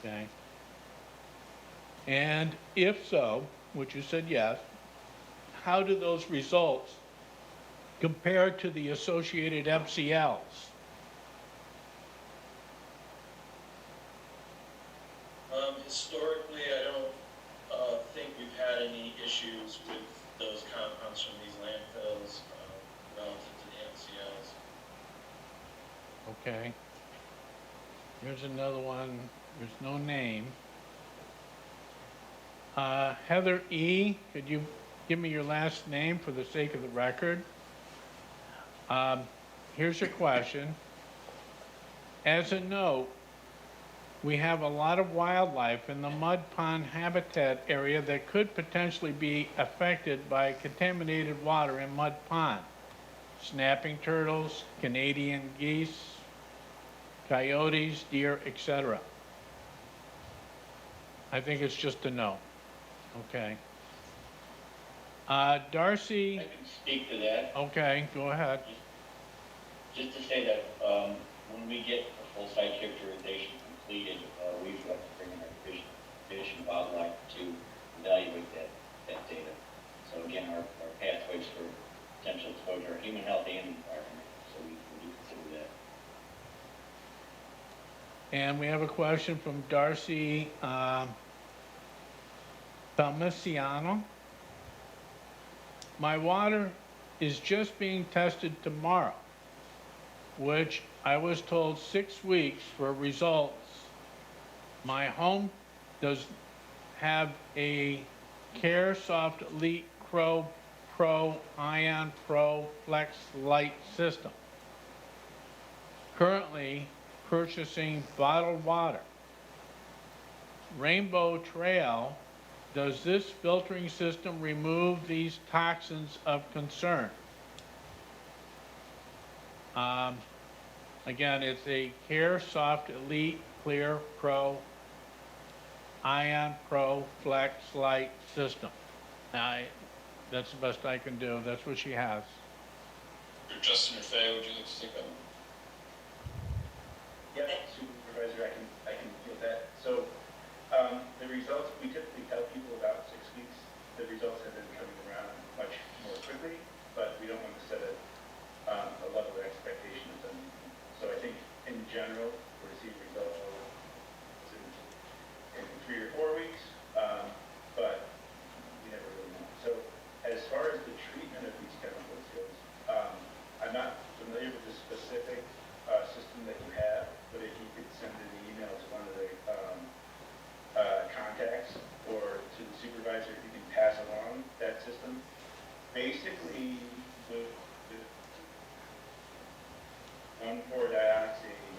okay. And if so, which you said yes, how do those results compare to the associated MCLs? Historically, I don't think we've had any issues with those compounds from these landfills relative to the MCLs. Okay. Here's another one. There's no name. Heather E., could you give me your last name for the sake of the record? Here's your question. As a note, we have a lot of wildlife in the mud pond habitat area that could potentially be affected by contaminated water in mud pond. Snapping turtles, Canadian geese, coyotes, deer, etc. I think it's just a no. Okay. Darcy, I can speak to that, okay, go ahead. just to say that when we get a full site characterization completed, we usually have to bring in our fish and wildlife to evaluate that data. So again, our pathways for potential exposure are human health and environment, so we do consider that. And we have a question from Darcy Palmiciano. My water is just being tested tomorrow, which I was told 6 weeks for results. My home does have a CareSoft Elite Pro Ion Pro Flex Light system. Currently purchasing bottled water. Rainbow Trail, does this filtering system remove these toxins of concern? Again, it's a CareSoft Elite Clear Pro Ion Pro Flex Light system. That's the best I can do. That's what she has. Justin or Faye, would you like to take that one? Yeah, Supervisor, I can deal with that. So the results, we typically tell people about 6 weeks. The results have been coming around much more quickly, but we don't want to set a level of expectation of them. So I think in general, we're seeing results in 3 or 4 weeks, but we never really know. So as far as the treatment of these chemicals goes, I'm not familiar with the specific system that you have, but if you could send an email to one of the contacts or to the supervisor, if you can pass along that system. Basically, with 1,4-dioxane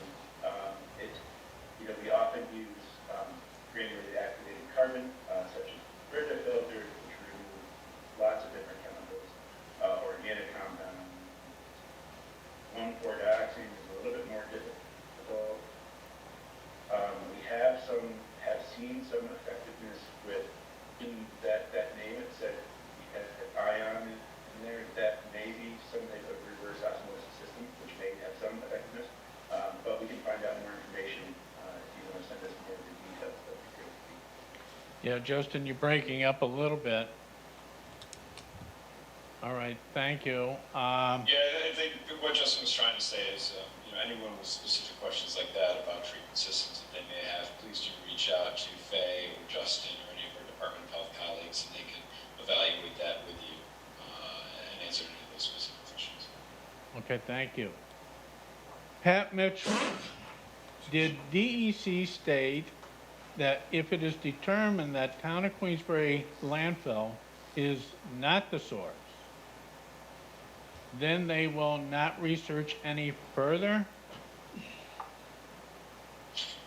Yeah, Justin, you're breaking up a little bit. All right, thank you. Yeah, I think what Justin was trying to say is, anyone with specific questions like that about treatment systems that they may have, please do reach out to Faye or Justin or any of our Department of Health colleagues, and they can evaluate that with you and answer any of those specific questions. Okay, thank you. Pat Mitchell, did DEC state that if it is determined that Town of Queensbury landfill is not the source, then they will not research any further?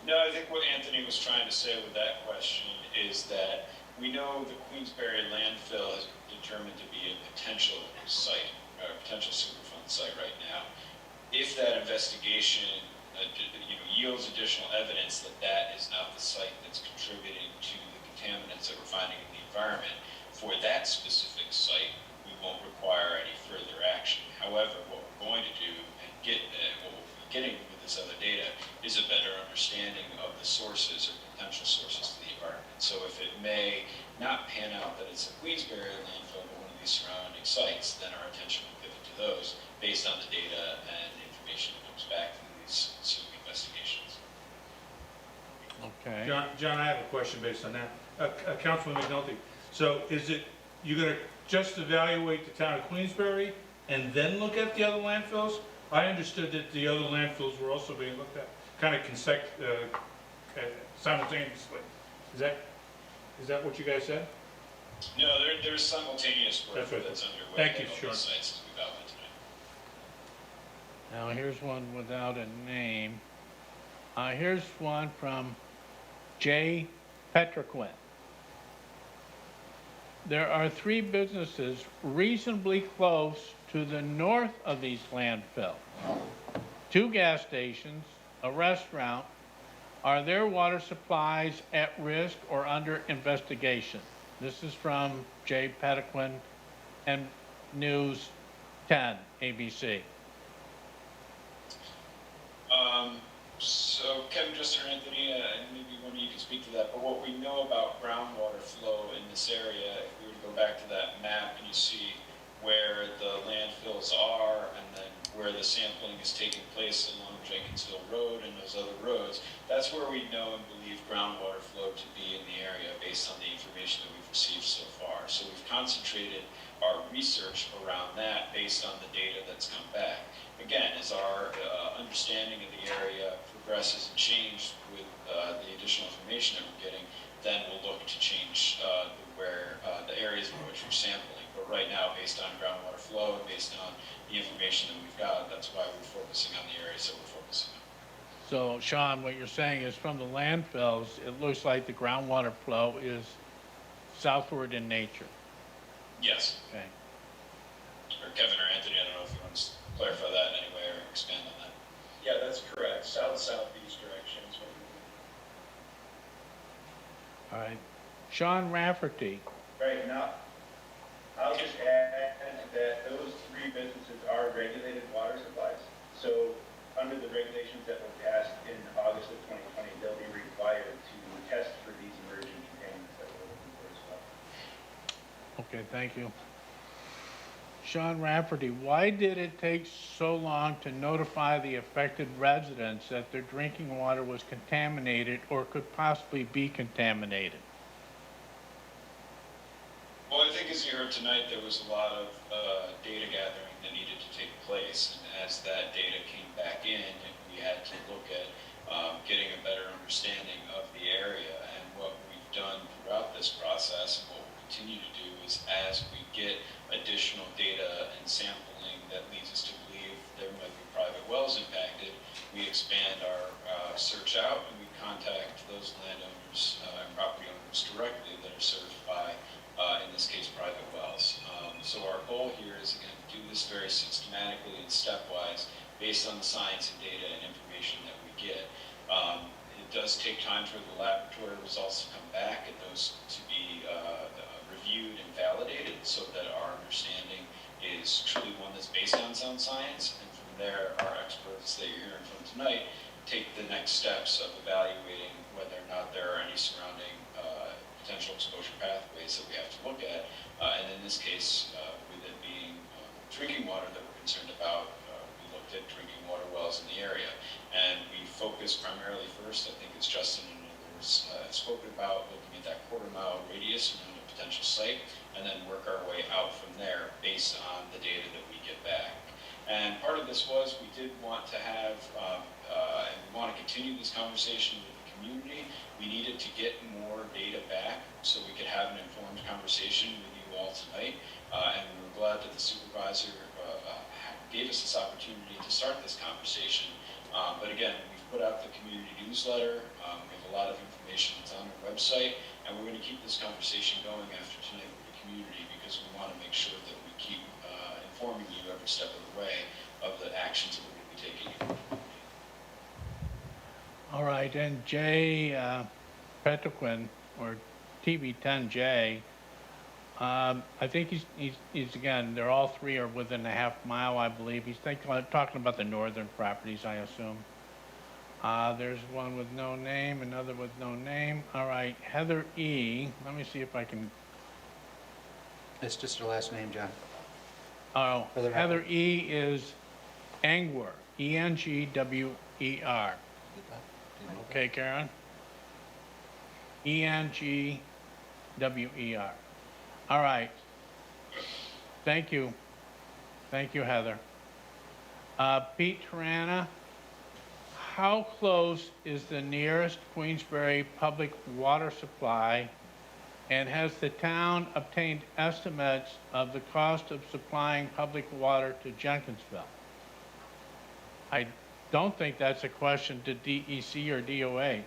No, I think what Anthony was trying to say with that question is that we know the Queensbury landfill has been determined to be a potential site, or a potential Superfund site right now. If that investigation yields additional evidence that that is not the site that's contributing to the contaminants that we're finding in the environment, for that specific site, we won't require any further action. However, what we're going to do and what we'll be getting with this other data is a better understanding of the sources or potential sources to the environment. So if it may not pan out that it's a Queensbury landfill, but one of these surrounding sites, then our attention will pivot to those based on the data and information that comes back through these ensuing investigations. Okay. John, I have a question based on that. Councilman McNulty, so is it, you're gonna just evaluate the town of Queensbury and then look at the other landfills? I understood that the other landfills were also being looked at, kind of simultaneously. Is that what you guys said? No, there's simultaneous work that's underway. Thank you, at all Sean. these sites as we've outlined tonight. Now here's one without a name. Here's one from Jay Petriquin. There are 3 businesses reasonably close to the north of these landfills. 2 gas stations, a restaurant. Are their water supplies at risk or under investigation? This is from Jay Petriquin and News 10, ABC. So Kevin, Justin, or Anthony, maybe one of you can speak to that, but what we know about groundwater flow in this area, if we were to go back to that map and you see where the landfills are and then where the sampling is taking place along Jenkinsville Road and those other roads, that's where we know and believe groundwater flow to be in the area based on the information that we've received so far. So we've concentrated our research around that based on the data that's come back. Again, as our understanding of the area progresses and changes with the additional information that we're getting, then we'll look to change the areas in which we're sampling. But right now, based on groundwater flow and based on the information that we've got, that's why we're focusing on the areas that we're focusing on. So, Sean, what you're saying is from the landfills, it looks like the groundwater flow is southward in nature. Yes. Okay. Or Kevin or Anthony, I don't know if you want to clarify that in any way or expand on that. Yeah, that's correct. South-southeast direction is what we All right. Sean Rafferty. Right now, I'll just add that those 3 businesses are regulated water supplies. So under the regulations that were passed in August of 2020, they'll be required to test for these emerging contaminants that we're looking for as well. Okay, thank you. Sean Rafferty, why did it take so long to notify the affected residents that their drinking water was contaminated or could possibly be contaminated? Well, I think as you heard tonight, there was a lot of data gathering that needed to take place. And as that data came back in, we had to look at getting a better understanding of the area. And what we've done throughout this process and what we'll continue to do is as we get additional data and sampling that leads us to believe there might be private wells impacted, we expand our search out and we contact those landowners and property owners directly that are served by, in this case, private wells. So our goal here is, again, to do this very systematically and stepwise based on the science and data and information that we get. It does take time for the laboratory results to come back and those to be reviewed and validated so that our understanding is truly one that's based on sound science. And from there, our experts that you're hearing from tonight take the next steps of evaluating whether or not there are any surrounding potential exposure pathways that we have to look at. And in this case, with it being drinking water that we're concerned about, we looked at drinking water wells in the area. And we focused primarily first, I think it's Justin and others have spoken about looking at that quarter-mile radius around a potential site, and then work our way out from there based on the data that we get back. And part of this was we did want to have, and we want to continue this conversation with the community. We needed to get more data back so we could have an informed conversation with you all tonight. And we were glad that the supervisor gave us this opportunity to start this conversation. But again, we've put out the community newsletter. We have a lot of information that's on our website, and we're going to keep this conversation going after tonight with the community because we want to make sure that we keep informing you every step of the way of the actions that we're going to be taking. All right, and Jay Petroquin, or TB10J, I think he's again, they're all three are within a half mile, I believe. He's talking about the northern properties, I assume. There's one with no name, another with no name. All right, Heather E. Let me see if I can. It's just her last name, John. Oh, For the Heather record. E. is Engwer, E-N-G-W-E-R. Okay, Karen? E-N-G-W-E-R. All right. Thank you. Thank you, Heather. Pete Tarana, how close is the nearest Queensbury public water supply, and has the town obtained estimates of the cost of supplying public water to Jenkinsville? I don't think that's a question to DEC or DOH,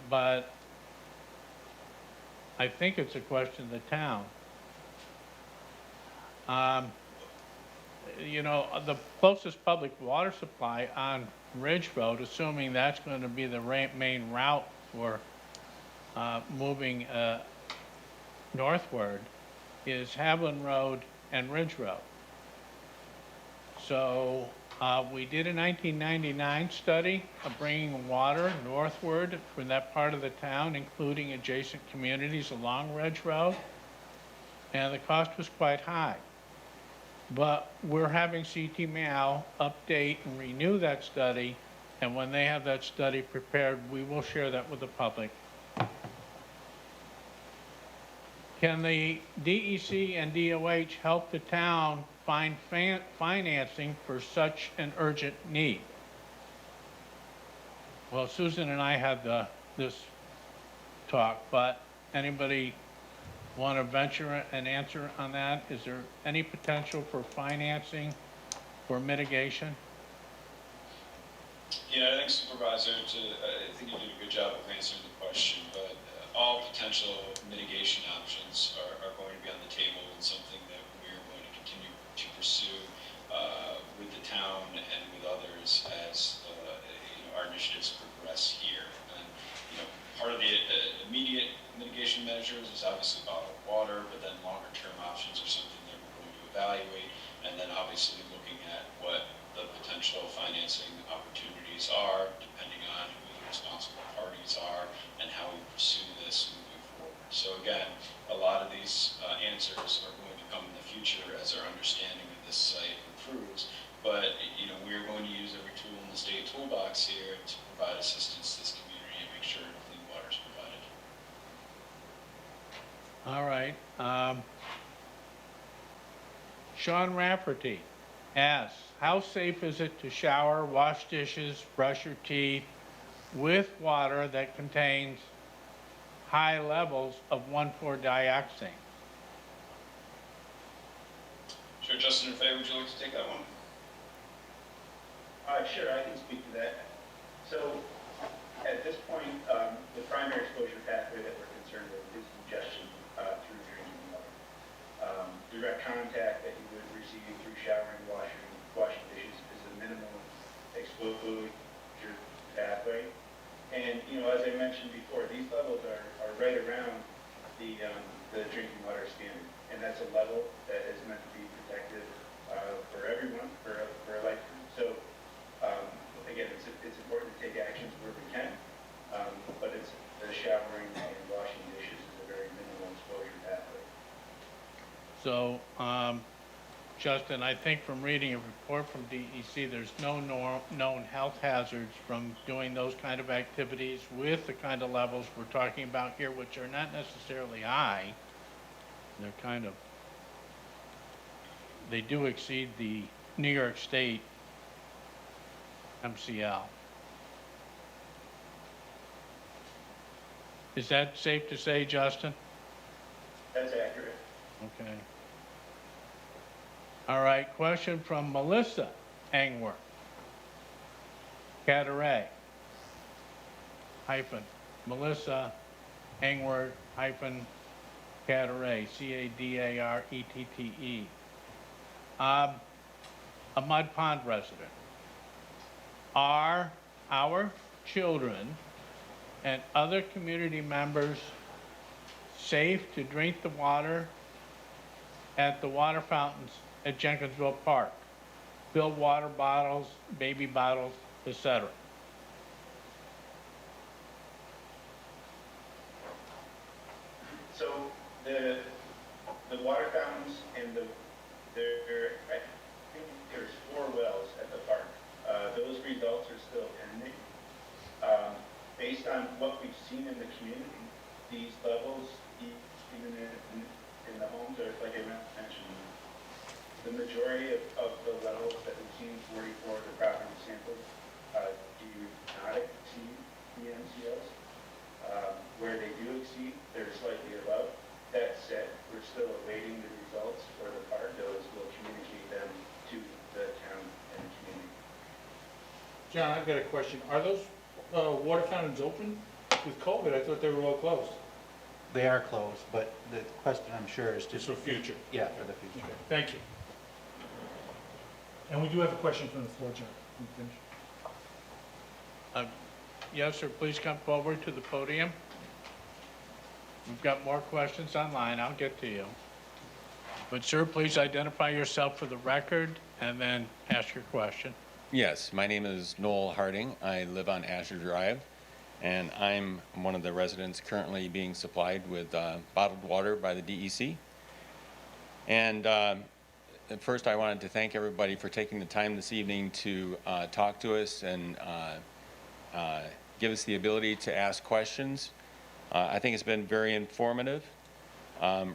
but I think it's a question to the town. You know, the closest public water supply on Ridge Road, assuming that's going to be the main route for moving northward, is Haviland Road and Ridge Road. So we did a 1999 study of bringing water northward from that part of the town, including adjacent communities along Ridge Road, and the cost was quite high. But we're having CT Meow update and renew that study, and when they have that study prepared, we will share that with the public. Can the DEC and DOH help the town find financing for such an urgent need? Well, Susan and I had this talk, but anybody want to venture an answer on that? Is there any potential for financing for mitigation? Yeah, I think Supervisor, I think you did a good job of answering the question, but all potential mitigation options are going to be on the table and something that we're going to continue to pursue with the town and with others as our initiatives progress here. And part of the immediate mitigation measures is obviously bottled water, but then longer term options are something that we're going to evaluate, and then obviously looking at what the potential financing opportunities are, depending on who the responsible parties are and how we pursue this moving forward. So again, a lot of these answers are going to come in the future as our understanding of this site improves. But we are going to use every tool in the state toolbox here to provide assistance to this community and make sure clean water is provided. All right. Sean Rafferty asks, how safe is it to shower, wash dishes, brush your teeth with water that contains high levels of 1,4-dioxane? Sure, Justin or Faye, would you like to take that one? Sure, I can speak to that. So at this point, the primary exposure pathway that we're concerned with is ingestion through drinking water. Direct contact that you would receive through showering, washing dishes is a minimal exposure pathway. And as I mentioned before, these levels are right around the drinking water standard, and that's a level that is meant to be protected for everyone for a lifetime. So again, it's important to take actions where we can, but the the showering and washing dishes is a very minimal exposure pathway. So, Justin, I think from reading a report from DEC, there's no known health hazards from doing those kind of activities with the kind of levels we're talking about here, which are not necessarily high. They're kind of, they do exceed the New York State MCL. Is that safe to say, Justin? That's accurate. Okay. All right, question from Melissa Angwer. Cadaret, hyphen, Melissa Angwer, hyphen, Cadaret, C-A-D-A-R-E-T-T-E. A Mud Pond resident. Are our children and other community members safe to drink the water at the water fountains at Jenkinsville Park? Filled water bottles, baby bottles, etc. So the water fountains and I think there's 4 wells at the park. Those results are still pending. Based on what we've seen in the community, these levels, even in the homes, are like I mentioned, the majority of the levels that we've seen, 44 of the property samples, do not exceed the MCLs. Where they do exceed, they're slightly above. That said, we're still awaiting the results for the park. Those will communicate them to the town and the community. John, I've got a question. Are those water fountains open with COVID? I thought they were all closed. They are closed, but the question, I'm sure, is Just just, for future. yeah, for the future. Okay, thank you. And we do have a question from the floor, John. Can you finish? Yes, sir, please come forward to the podium. We've got more questions online. I'll get to you. But sir, please identify yourself for the record and then ask your question. Yes, my name is Noel Harding. I live on Asher Drive, and I'm one of the residents currently being supplied with bottled water by the DEC. And at first, I wanted to thank everybody for taking the time this evening to talk to us and give us the ability to ask questions. I think it's been very informative.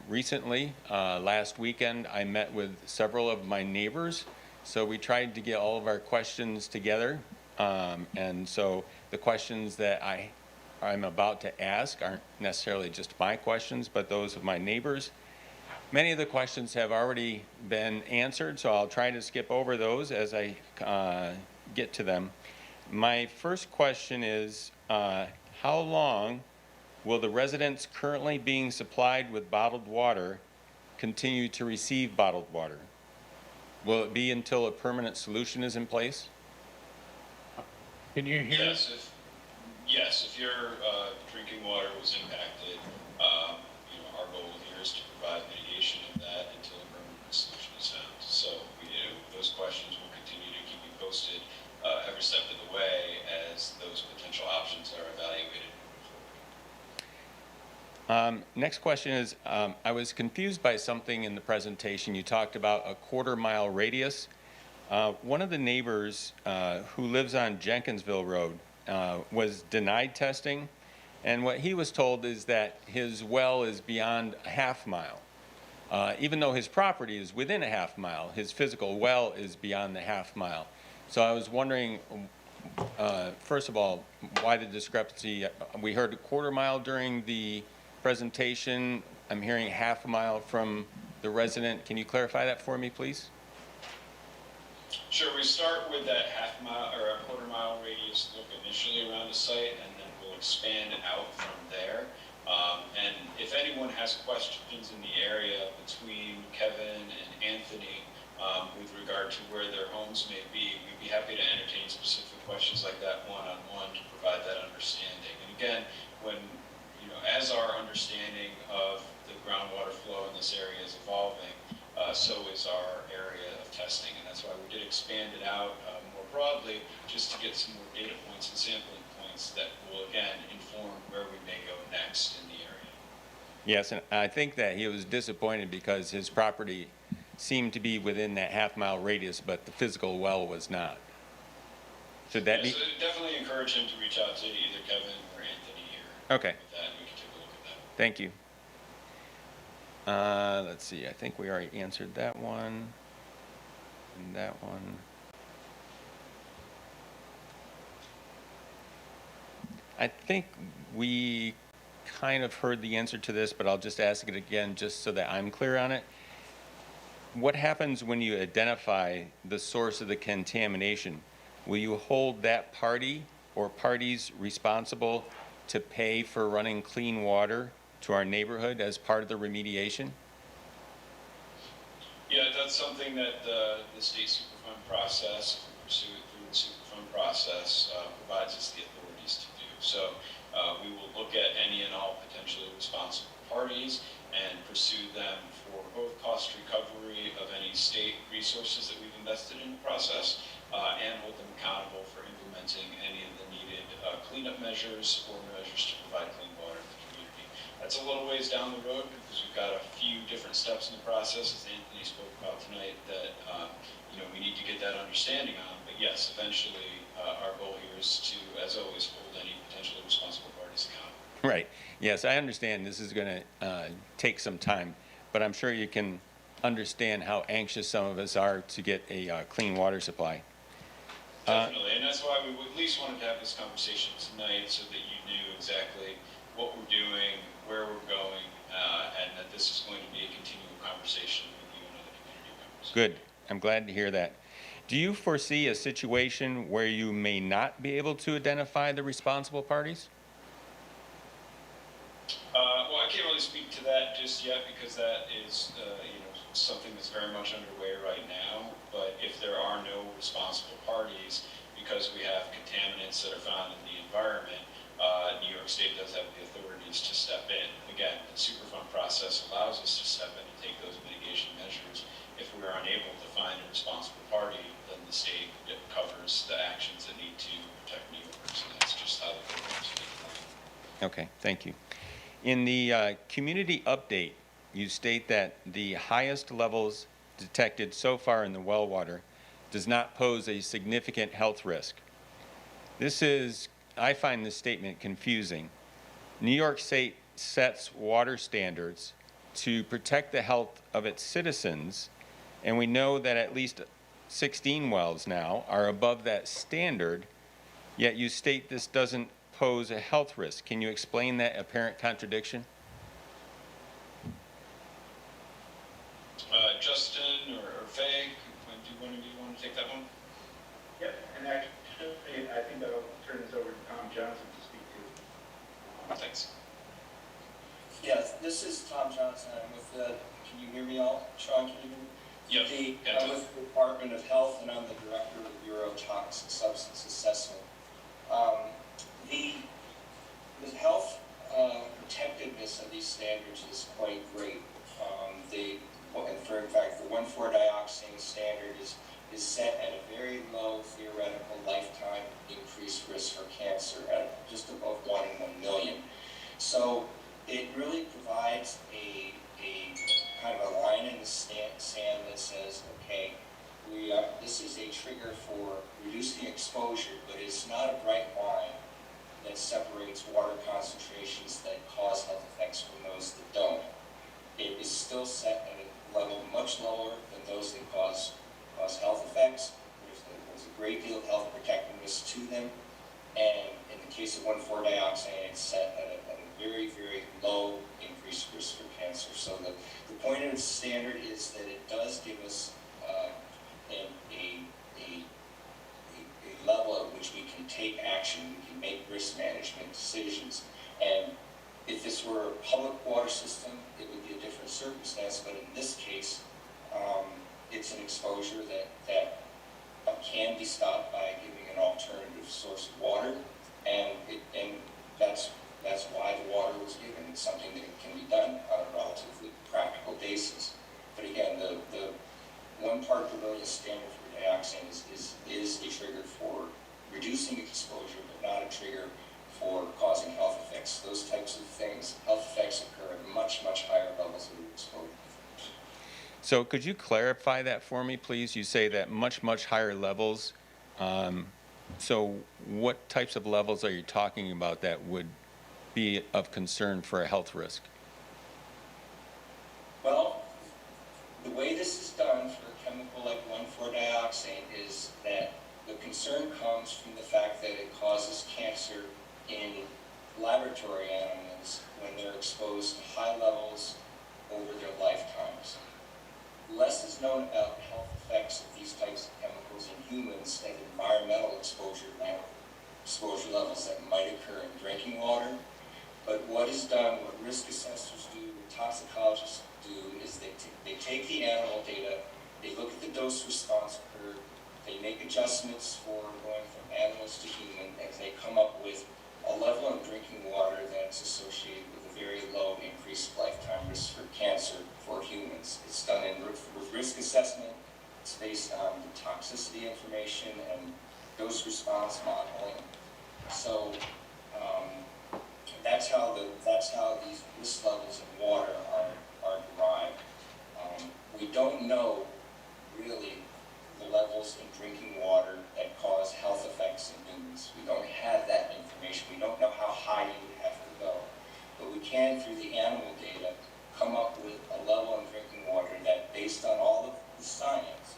Recently, last weekend, I met with several of my neighbors. So we tried to get all of our questions together. And so the questions that I'm about to ask aren't necessarily just my questions, but those of my neighbors. Many of the questions have already been answered, so I'll try to skip over those as I get to them. My first question is, how long will the residents currently being supplied with bottled water continue to receive bottled water? Will it be until a permanent solution is in place? Can you hear? Yes, if your drinking water was impacted, our goal here is to provide mitigation of that until a permanent solution is found. So those questions will continue to keep you posted every step of the way as those potential options are evaluated. Next question is, I was confused by something in the presentation. You talked about a 1/4 mile radius. One of the neighbors who lives on Jenkinsville Road was denied testing, and what he was told is that his well is beyond a 1/2 mile. Even though his property is within a 1/2 mile, his physical well is beyond the 1/2 mile. So I was wondering, first of all, why the discrepancy? We heard a 1/4 mile during the presentation. I'm hearing 1/2 mile from the resident. Can you clarify that for me, please? Sure, we start with that 1/2 mile or a 1/4 mile radius look initially around the site, and then we'll expand out from there. And if anyone has questions in the area between Kevin and Anthony with regard to where their homes may be, we'd be happy to entertain specific questions like that one-on-one to provide that understanding. And again, as our understanding of the groundwater flow in this area is evolving, so is our area of testing, and that's why we did expand it out more broadly, just to get some more data points and sampling points points that will again inform where we may go next in the area. Yes, and I think that he was disappointed because his property seemed to be within that half-mile radius, but the physical well was not. Should that be? So definitely encourage him to reach out to either Kevin or Anthony here. Okay. With that, we can take a look at that. Thank you. Let's see, I think we already answered that one and that one. I think we kind of heard the answer to this, but I'll just ask it again just so that I'm clear on it. What happens when you identify the source of the contamination? Will you hold that party or parties responsible to pay for running clean water to our neighborhood as part of the remediation? Yeah, that's something that the state Superfund process, if we pursue it through the Superfund process, provides us the authorities to do. So we will look at any and all potentially responsible parties and pursue them for both cost recovery of any state resources that we've invested in the process and hold them accountable for implementing any of the needed cleanup measures or measures to provide clean water to the community. That's a little ways down the road because we've got a few different steps in the process, as Anthony spoke about tonight, that we need to get that understanding on. But yes, eventually our goal here is to, as always, hold any potentially responsible parties accountable. Right. Yes, I understand this is going to take some time, but I'm sure you can understand how anxious some of us are to get a clean water supply. Definitely, and that's why we at least wanted to have this conversation tonight so that you knew exactly what we're doing, where we're going, and that this is going to be a continual conversation with you and other community members. Good. I'm glad to hear that. Do you foresee a situation where you may not be able to identify the responsible parties? Well, I can't really speak to that just yet because that is, something that's very much underway right now. But if there are no responsible parties, because we have contaminants that are found in the environment, New York State does have the authorities to step in. Again, the Superfund process allows us to step in and take those mitigation measures. If we are unable to find a responsible party, then the state covers the actions that need to protect New Yorkers, and that's just how the programs are designed. Okay, thank you. In the community update, you state that the highest levels detected so far in the well water does not pose a significant health risk. I find this statement confusing. New York State sets water standards to protect the health of its citizens, and we know that at least 16 wells now are above that standard, yet you state this doesn't pose a health risk. Can you explain that apparent contradiction? Justin or Faye, do one of you want to take that one? Yep, and actually, I think I'll turn this over to Tom Johnson to speak to. Thanks. Yes, this is Tom Johnson. I'm with the, can you hear me all? Sean, can you hear me? Yep. I'm with the Department of Health, and I'm the Director of the Bureau of Toxic Substance Assessment. The health protectiveness of these standards is quite great. In fact, the 1,4-dioxane standard is set at a very low theoretical lifetime increased risk for cancer at just above 1 in 1 million. So it really provides a kind of a line in the sand that says, okay, this is a trigger for reducing exposure, but it's not a bright line that separates water concentrations that cause health effects from those that don't. It is still set at a level much lower than those that cause health effects. There's a great deal of health protectiveness to them, and in the case of 1,4-dioxane, it's set at a very, very low increased risk for cancer. So the point of the standard is that it does give us a level at which we can take action, we can make risk management decisions. And if this were a public water system, it would be a different circumstance, but in this case, it's an exposure that can be stopped by giving an alternative source of water, and that's why the water was given. It's something that can be done on a relatively practical basis. But again, the 1 part per million standard for dioxin is a trigger for reducing exposure, but not a trigger So could you clarify that for me, please? You say that much, much higher levels. So what types of levels are you talking about that would be of concern for a health risk? Well, the way this is done for a chemical like 1,4-dioxane is that the concern comes from the fact that it causes cancer in laboratory animals when they're exposed to high levels over their lifetimes. Less is known about health effects of these types of chemicals in humans and environmental exposure levels that might occur in drinking water. But what is done, what risk assessors do, what toxicologists do, is they take the animal data, they look at the dose response curve, they make adjustments for going from animals to human, and they come up with a level of drinking water that's associated with a very low increased lifetime risk for cancer for humans. It's done with risk assessment. It's based on the toxicity information and dose response modeling. So that's how these risk levels in water are derived. We don't know really the levels in drinking water that cause health effects in humans. We don't have that information. We don't know how high you would have to go. But we can, through the animal data, come up with a level in drinking water that, based on all of the science,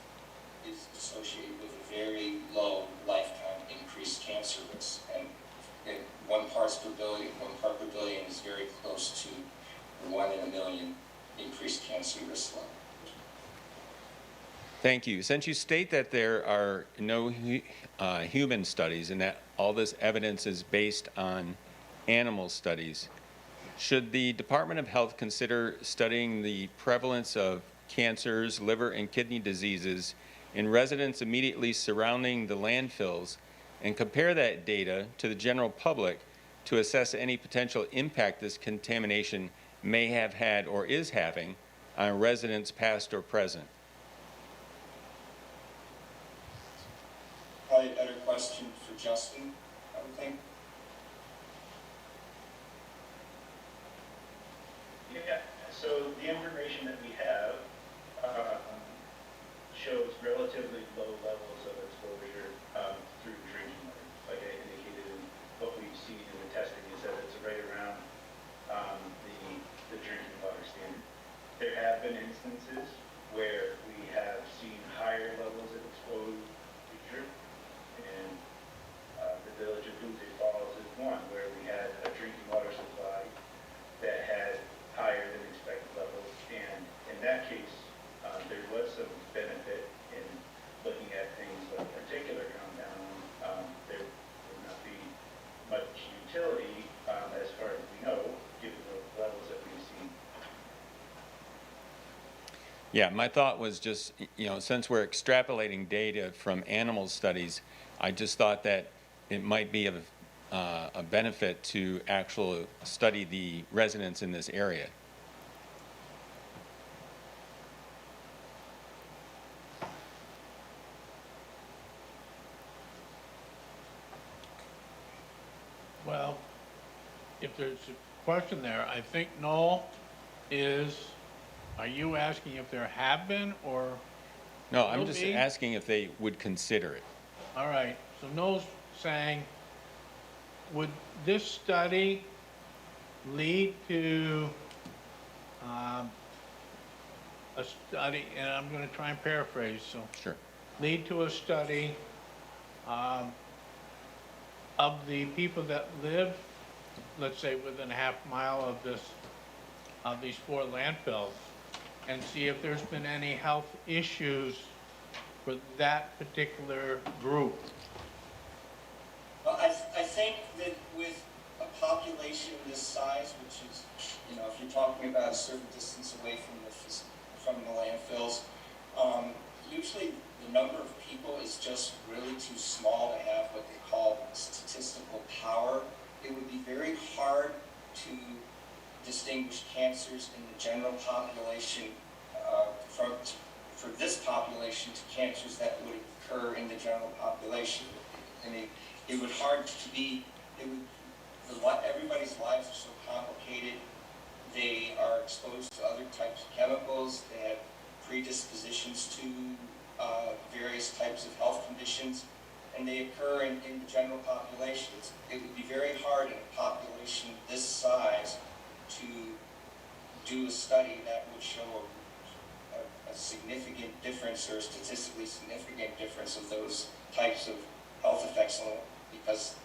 is associated with a very low lifetime increased cancer risk. And 1 part per billion is very close to 1 in a million increased cancer risk level. Thank you. Since you state that there are no human studies and that all this evidence is based on animal studies, should the Department of Health consider studying the prevalence of cancers, liver and kidney diseases in residents immediately surrounding the landfills and compare that data to the general public to assess any potential impact this contamination may have had or is having on residents past or present? Probably a better question for Justin, I would think. Yeah, so the information that we have shows relatively low levels of exposure through drinking water. Like I indicated, in what we've seen in the testing is that it's right around the drinking water standard. There have been instances where we have seen higher levels of exposure, and the village of Queensbury Falls is one, where we had a drinking water supply that had higher than expected levels, and in that case, there was some benefit in looking at things like particulate compound. There would not be much utility, as far as we know, given the levels that we've seen. Yeah, my thought was just, since we're extrapolating data from animal studies, I just thought that it might be of a benefit to actually study the residents in this area. Well, if there's a question there, I think Noel are you asking if there have been or? No, I'm will just be? asking if they would consider it. All right, so Noel's saying, would this study lead to a study, and I'm going to try and paraphrase, so. Sure. Lead to a study of the people that live, let's say, within a half mile of these 4 landfills, and see if there's been any health issues for that particular group. Well, I think that with a population this size, which is, if you're talking about a certain distance away from the landfills, usually the number of people is just really too small to have what they call statistical power. It would be very hard to distinguish cancers in the general population for this population to cancers that would occur in the general population. I mean, it would everybody's lives are so complicated. They are exposed to other types of chemicals. They have contributors to various types of health conditions, and they occur in the general population. It would be very hard in a population this size to do a study that would show a significant difference or statistically significant difference of those types of health effects, because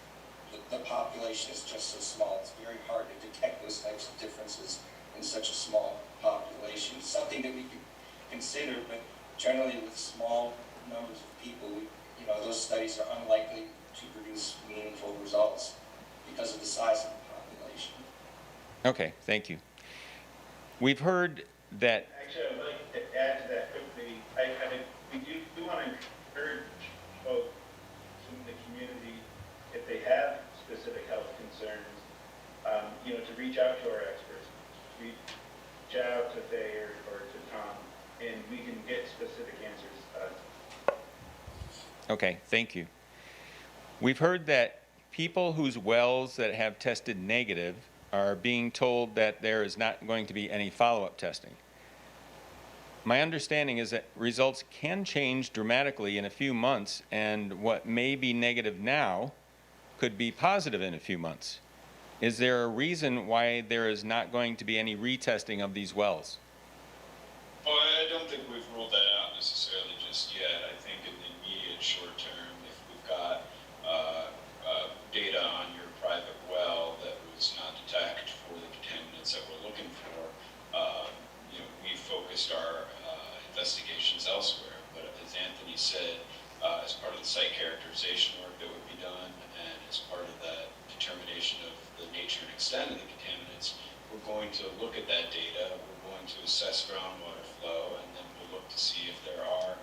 the population is just so small. It's very hard to detect those types of differences in such a small population. It's something that we could consider, but generally with small numbers of people, those studies are unlikely to produce meaningful results because of the size of the population. Okay, thank you. We've heard that. Actually, I'd like to add to that quickly. We want to encourage folks in the community, if they have specific health concerns, to reach out to our experts. Reach out to Faye or to Tom, and we can get specific answers. Okay, thank you. We've heard that people whose wells that have tested negative are being told that there is not going to be any follow-up testing. My understanding is that results can change dramatically in a few months, and what may be negative now could be positive in a few months. Is there a reason why there is not going to be any retesting of these wells? Well, I don't think we've ruled that out necessarily just yet. I think in the immediate short term, if we've got data on your private well that was not detected for the contaminants that we're looking for, we focused our investigations elsewhere. But as Anthony said, as part of the site characterization work that would be done, and as part of that determination of the nature and extent of the contaminants, we're going to look at that data, we're going to assess groundwater flow, and then we'll look to see if there are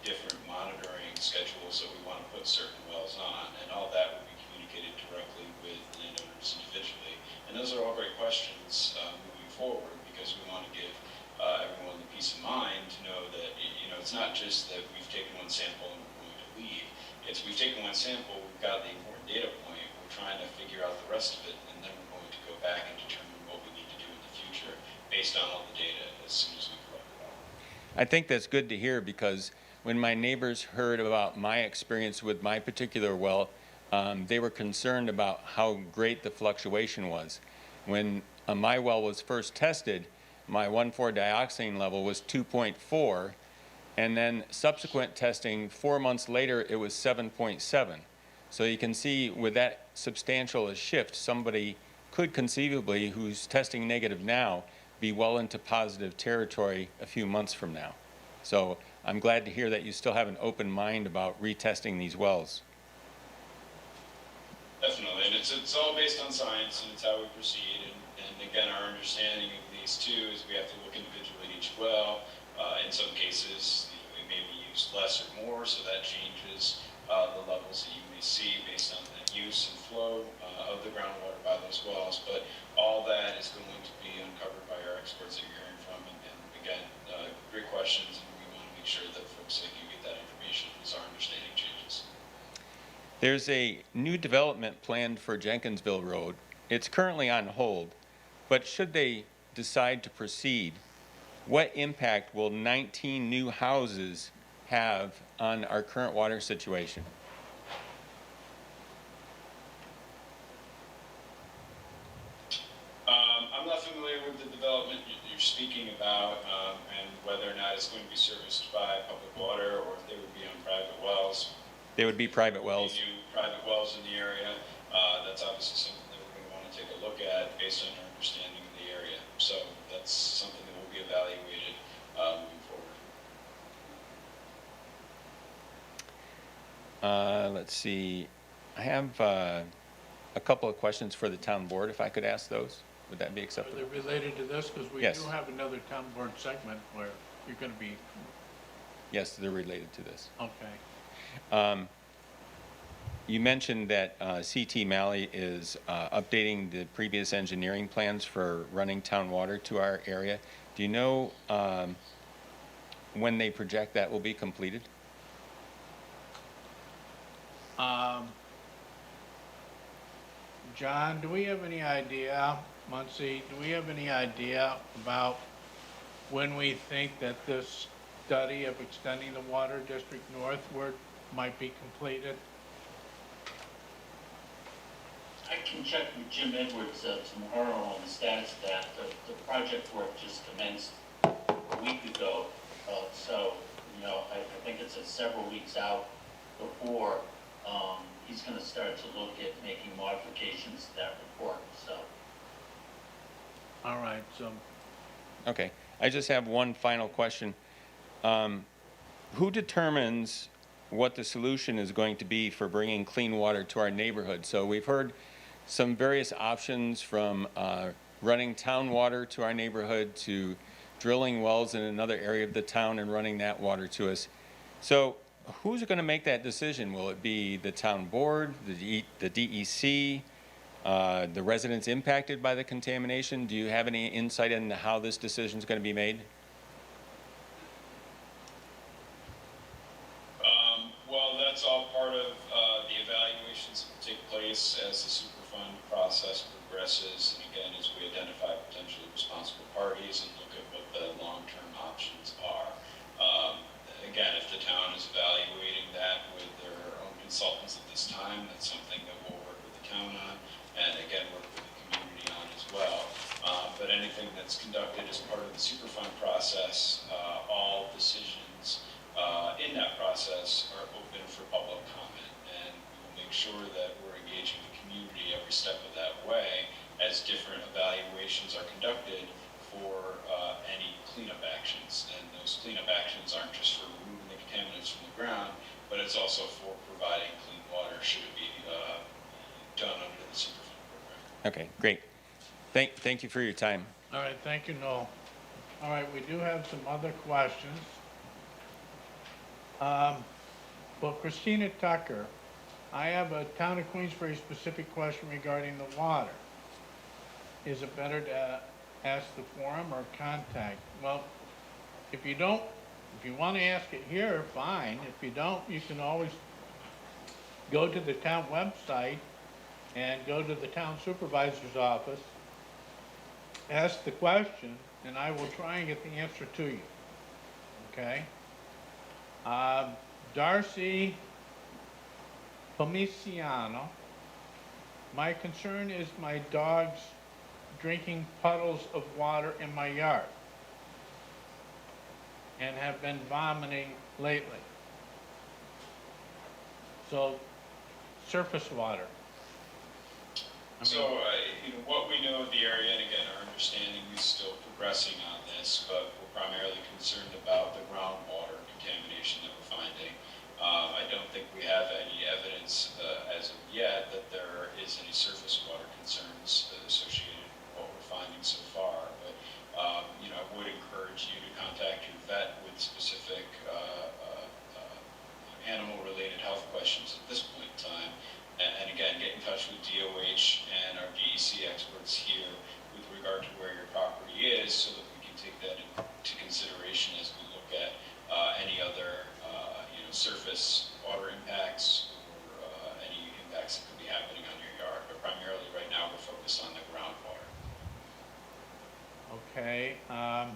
different monitoring schedules that we want to put certain wells on, and all that will be communicated directly with landowners individually. And those are all great questions moving forward, because we want to give everyone the peace of mind to know that it's not just that we've taken one sample and we're going to leave. It's we've taken one sample, we've got the important data point, we're trying to figure out the rest of it, and then we're going to go back and determine what we need to do in the future based on all the data as soon as we collect it all. I think that's good to hear, because when my neighbors heard about my experience with my particular well, they were concerned about how great the fluctuation was. When my well was first tested, my 1,4-dioxane level was 2.4, and then subsequent testing 4 months later, it was 7.7. So you can see with that substantial a shift, somebody could conceivably, who's testing negative now, be well into positive territory a few months from now. So I'm glad to hear that you still have an open mind about retesting these wells. Definitely, and it's all based on science, and it's how we proceed. And again, our understanding of these two is we have to look individually at each well. In some cases, we may be used less or more, so that changes the levels that you may see based on the use and flow of the groundwater by those wells. But all that is going to be uncovered by our experts that you're hearing from. And again, great questions, and we want to make sure that folks like you get that information as our understanding changes. There's a new development planned for Jenkinsville Road. It's currently on hold, but should they decide to proceed, what impact will 19 new houses have on our current water situation? I'm not familiar with the development you're speaking about, and whether or not it's going to be serviced by public water or if they would be on private wells. They would be private wells. New private wells in the area. That's obviously something that we're going to want to take a look at based on our understanding of the area. So that's something that will be evaluated moving forward. Let's see. I have a couple of questions for the town board, if I could ask those. Would that be Are acceptable? they related to this? Because we Yes. do have another town board segment where you're going to be, Yes, they're related to this. okay. You mentioned that CT Malley is updating the previous engineering plans for running town water to our area. Do you know when they project that will be completed? John, do we have any idea, Muncie, do we have any idea about when we think that this study of extending the water district northward might be completed? I can check with Jim Edwards tomorrow on the status of that. The project work just commenced a week ago. So, I think it's several weeks out before he's going to start to look at making modifications to that report. So. All right, so Okay, I just have one final question. Who determines what the solution is going to be for bringing clean water to our neighborhood? So we've heard some various options from running town water to our neighborhood to drilling wells in another area of the town and running that water to us. So who's going to make that decision? Will it be the town board, the DEC, the residents impacted by the contamination? Do you have any insight into how this decision is going to be made? Well, that's all part of the evaluations that will take place as the Superfund process progresses, and again, as we identify potentially responsible parties and look at what the long-term options are. Again, if the town is evaluating that with their own consultants at this time, that's something that we'll work with the town on, and again, work with the community on as well. But anything that's conducted as part of the Superfund process, all decisions in that process are open for public comment, and we will make sure that we're engaging the community every step of that way as different evaluations are conducted for any cleanup actions. And those cleanup actions aren't just for removing the contaminants from the ground, but it's also for providing clean water should it be done under the Superfund program. Okay, great. Thank you for your time. all right, thank you, Noel. All right, we do have some other questions. Well, Christina Tucker, I have a town of Queensbury specific question regarding the water. Is it better to ask the forum or contact? Well, if you want to ask it here, fine. If you don't, you can always go to the town website and go to the town supervisor's office, ask the question, and I will try and get the answer to you. Okay? Darcy Pomiciano, my concern is my dogs drinking puddles of water in my yard and have been vomiting lately. So, surface water. What we know of the area, and again, our understanding is still progressing on this, but we're primarily concerned about the groundwater contamination that we're finding. I don't think we have any evidence as of yet that there is any surface water concerns associated with what we're finding so far. But I would encourage you to contact your vet with specific animal-related health questions at this point in time. And again, get in touch with DOH and our DEC experts here with regard to where your property is, so that we can take that into consideration as we look at any other surface water impacts or any impacts that could be happening on your yard. But primarily right now we're focused on the groundwater. Okay. Let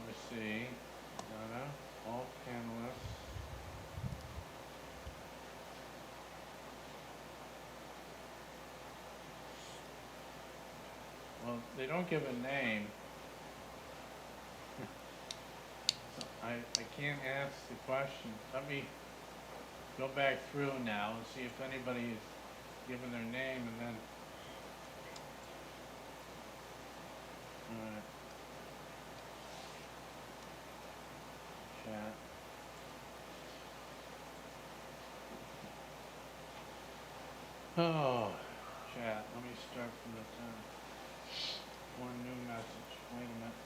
me see. All panelists. Well, they don't give a name. So I can't ask the question. Let me go back through now and see if anybody has given their name, and then. All right. Chat. Oh, chat. Let me start from the top. One new message. Wait a minute.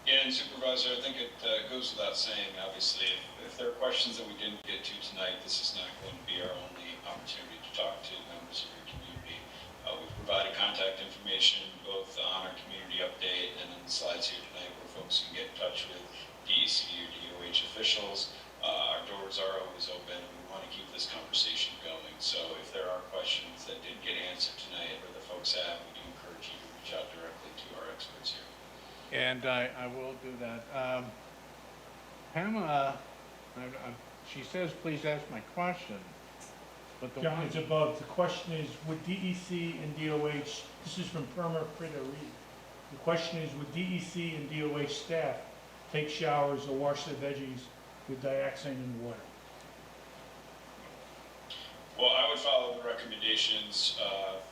Yeah, and Supervisor, I think it goes without saying, obviously, if there are questions that we didn't get to tonight, this is not going to be our only opportunity to talk to members of your community. We've provided contact information both on our community update and in the slides here tonight where folks can get in touch with DEC or DOH officials. Our doors are always open, and we want to keep this conversation going. So if there are questions that didn't get answered tonight or the folks have, we do and I will do that. Pamela, she says, please ask my question, but the John, one, it's above. The question is, would DEC and DOH, this is from Perma Prida Reed. The question is, would DEC and DOH staff take showers or wash their veggies with dioxin in the water? Well, I would follow the recommendations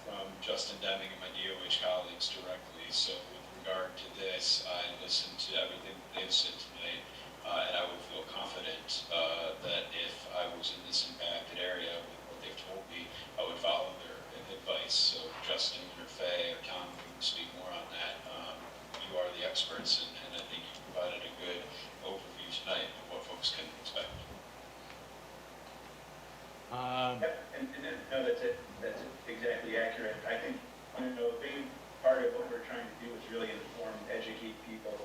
from Justin Deming and my DOH colleagues directly. So with regard to this, I listened to everything that they've said tonight, and I would feel confident that if I was in this impacted area with what they've told me, I would follow their advice. So Justin or Faye or Tom can speak more on that. You are the experts, and I think you provided a good overview tonight of what folks can expect. No, that's it. That's exactly accurate. I think, you know, a big part of what we're trying to do is really inform and educate people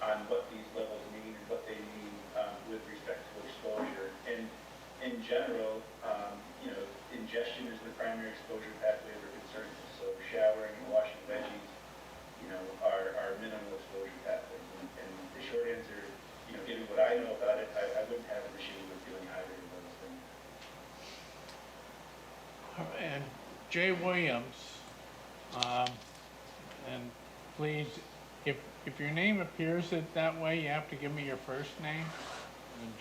on what these levels mean and what they mean with respect to exposure. And in general, you know, ingestion is the primary exposure pathway we're concerned with. So showering and washing veggies, you know, are minimal exposure pathways. And the short answer, you know, given what I know about it, I wouldn't have an issue with doing either of those things. and Jay Williams, and please, if your name appears that way, you have to give me your first name,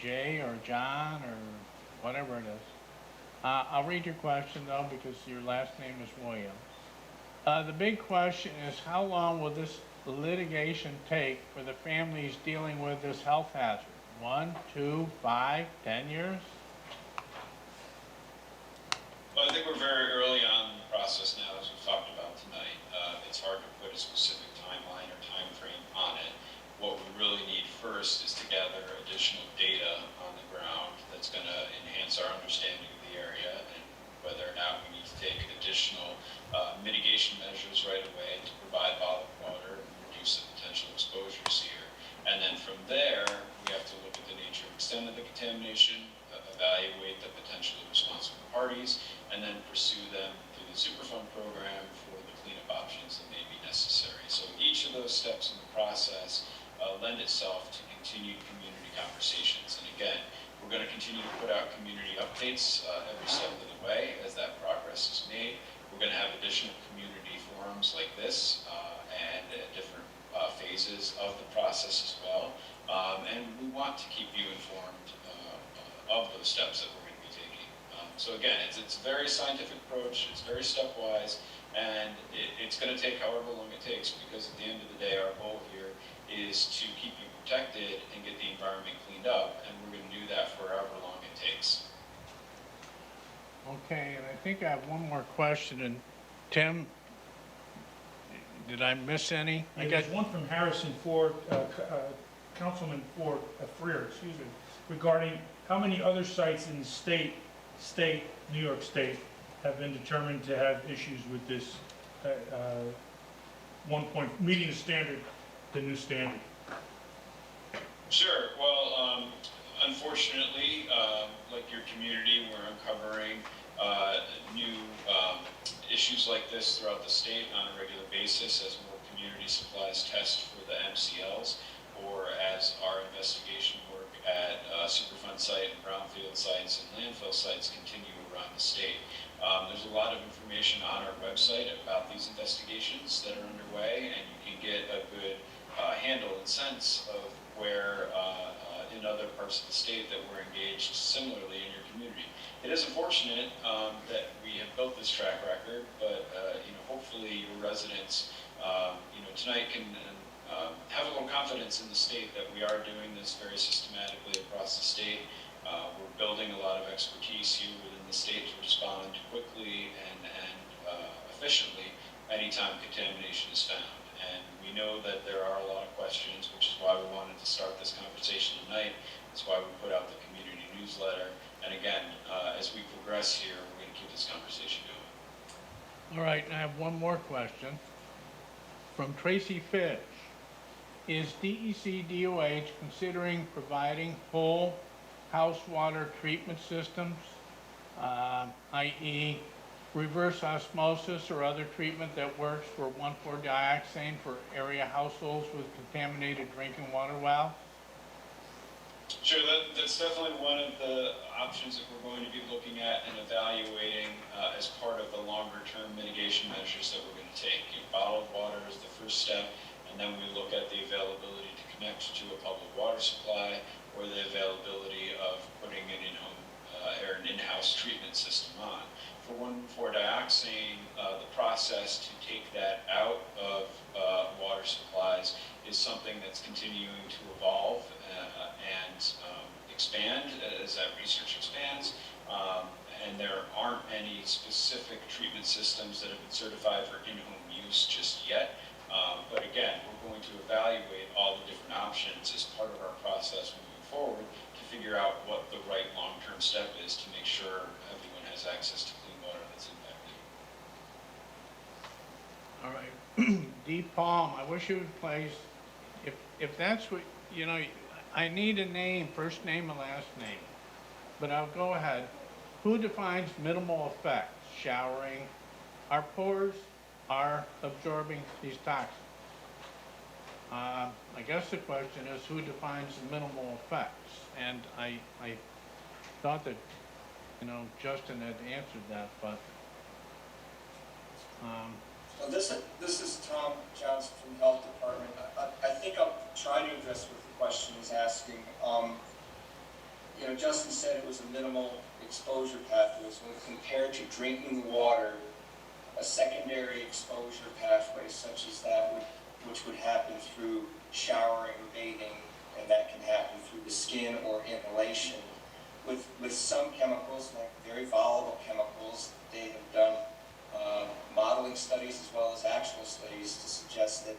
Jay or John or whatever it is. I'll read your question though, because your last name is Williams. The big question is, how long will this litigation take for the families dealing with this health hazard? 1, 2, 5, 10 years? Well, I think we're very early on in the process now, as we've talked about tonight. It's hard to put a specific timeline or time frame on it. What we really need first is to gather additional data on the ground that's going to enhance our understanding of the area and whether or not we need to take additional mitigation measures right away to provide bottled water and reduce the potential exposures here. And then from there, we have to look at the nature and extent of the contamination, evaluate the potentially responsible parties, and then pursue them through the Superfund program for the cleanup options that may be necessary. So each of those steps in the process lend itself to continued community conversations. And again, we're going to continue to put out community updates every step of the way as that progress is made. We're going to have additional community forums like this and different phases of the process as well. And we want to keep you informed of those steps that we're going to be taking. So again, it's a very scientific approach, it's very stepwise, and it's going to take however long it takes, because at the end of the day, our goal here is to keep you protected and get the environment cleaned up, and we're going to do that for however long it takes. Okay, and I think I have one more question, and Tim, did I miss any? I There's got one from Harrison Ford, Councilman Ford, Freer, excuse me, regarding how many other sites in the state, New York State, have been determined to have issues with this meeting the standard, the new standard. Sure. Well, unfortunately, like your community, we're uncovering new issues like this throughout the state on a regular basis as more community supplies test for the MCLs, or as our investigation work at Superfund site and brownfield sites and landfill sites continue around the state. There's a lot of information on our website about these investigations that are underway, and you can get a good handle and sense of where in other parts of the state that we're engaged similarly in your community. It is unfortunate that we have built this track record, but hopefully your residents tonight can have a little confidence in the state that we are doing this very systematically across the state. We're building a lot of expertise here within the state to respond quickly and efficiently anytime contamination is found. And we know that there are a lot of questions, which is why we wanted to start this conversation tonight. That's why we put out the community newsletter. And again, as we progress here, we're going to keep this conversation going. All right, I have one more question from Tracy Fish. Is DEC DOH considering providing whole house water treatment systems, i.e. reverse osmosis or other treatment that works for 1,4-dioxane for area households with contaminated drinking water wells? Sure, that's definitely one of the options that we're going to be looking at and evaluating as part of the longer-term mitigation measures that we're going to take. Bottled water is the first step, and then we look at the availability to connect to a public water supply or the availability of putting an in-home or an in-house treatment system on. For 1,4-dioxane, the process to take that out of water supplies is something that's continuing to evolve and expand as that research expands. And there aren't any specific treatment systems that have been certified for in-home use just yet. But again, we're going to evaluate all the different options as part of our process moving forward to figure out what the right long-term step is to make sure everyone has access to clean water that's impacted. All right. D. Palm, I wish you would please, if that's what, you know, I need a name, first name and last name, but I'll go ahead. Who defines minimal effect? Showering. Our pores are absorbing these toxins. I guess the question is who defines the minimal effects? And I thought that, you know, Justin had answered that, but So this is Tom Johnson from the Health Department. I think I'll try to address what the question is asking. You know, Justin said it was a minimal exposure pathway. So when compared to drinking water, a secondary exposure pathway such as that which would happen through showering or bathing, and that can happen through the skin or inhalation. With some chemicals, like very volatile chemicals, they have done modeling studies as well as actual studies to suggest that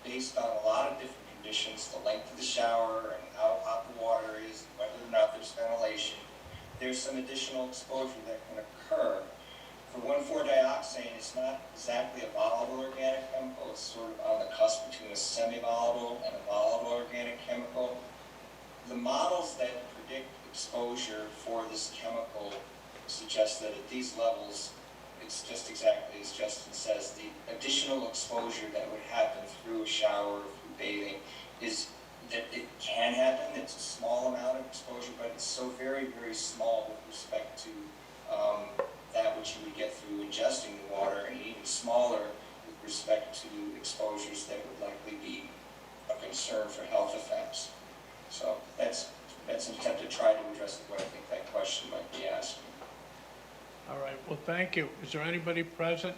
based on a lot of different conditions, the length of the shower and how hot the water is, and whether or not there's ventilation, there's some additional exposure that can occur. For 1,4-dioxane, it's not exactly a volatile organic chemical. It's sort of on the cusp between a semi-volatile and a volatile organic chemical. The models that predict exposure for this chemical suggest that at these levels, it's just exactly as Justin says, the additional exposure that would happen through a shower or through bathing is that it can happen. It's a small amount of exposure, but it's so very, very small with respect to that which you would get through ingesting the water, and even smaller with respect to exposures that would likely be a concern for health effects. So that's an attempt to try to address what I think that question might be asking. all right, well, thank you. Is there anybody present?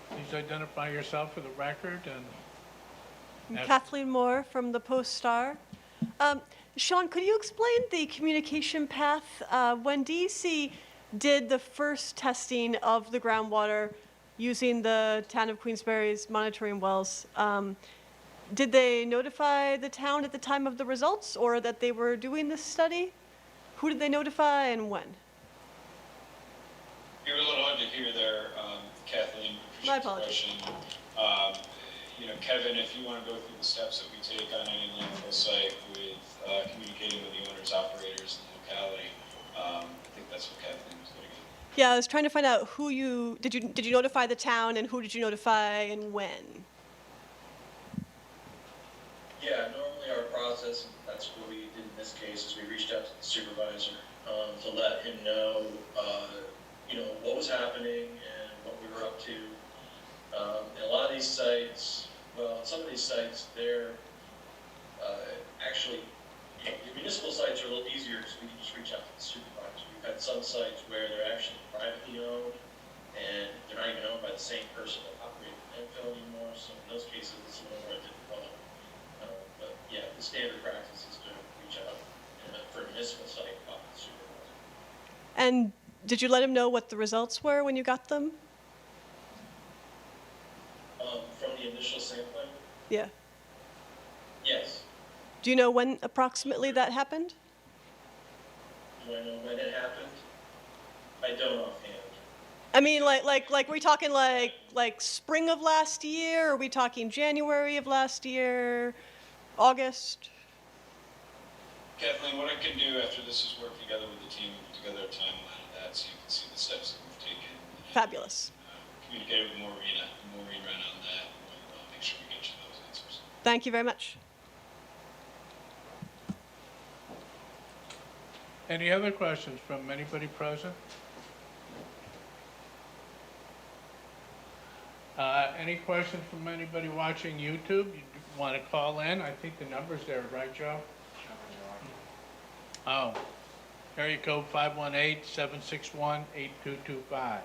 Please identify yourself for the record and I'm Kathleen Moore from the Post-Star. Sean, could you explain the communication path? When DEC did the first testing of the groundwater using the town of Queensbury's monitoring wells, did they notify the town at the time of the results or that they were doing this study? Who did they notify and when? You're a little hard to hear there, Kathleen. My apologies. You know, Kevin, if you want to go through the steps that we take on any landfill site with communicating with the owners, operators, and the locality, I think that's what Kathleen was getting at. Yeah, I was trying to find out who did you notify the town and who did you notify and when? Yeah, normally our process, and that's what we did in this case, is we reached out to the supervisor to let him know, you know, what was happening and what we were up to. And a lot of these sites, well, some of these sites, they're actually, you know, the municipal sites are a little easier because we can just reach out to the supervisor. We've had some sites where they're actually privately owned and they're not even owned by the same person that operates the landfill anymore. So in those cases, it's a little more difficult. But yeah, the standard practice is to reach out for a municipal site to the supervisor. And did you let him know what the results were when you got them? From the initial sampling? Yeah. Yes. Do you know when approximately that happened? Do I know when it happened? I don't offhand. I mean, like, were we talking like spring of last year? Or are we talking January of last year? August? Kathleen, what I can do after this is work together with the team, put together a timeline of that so you can see the steps that we've taken. Fabulous. Communicate with Maureen ran on that. We'll make sure we get you those answers. Thank you very much. Any other questions from anybody present? Any questions from anybody watching YouTube? You want to call in? I think the number's there, right, Joe? Oh, area code 518-761-8225.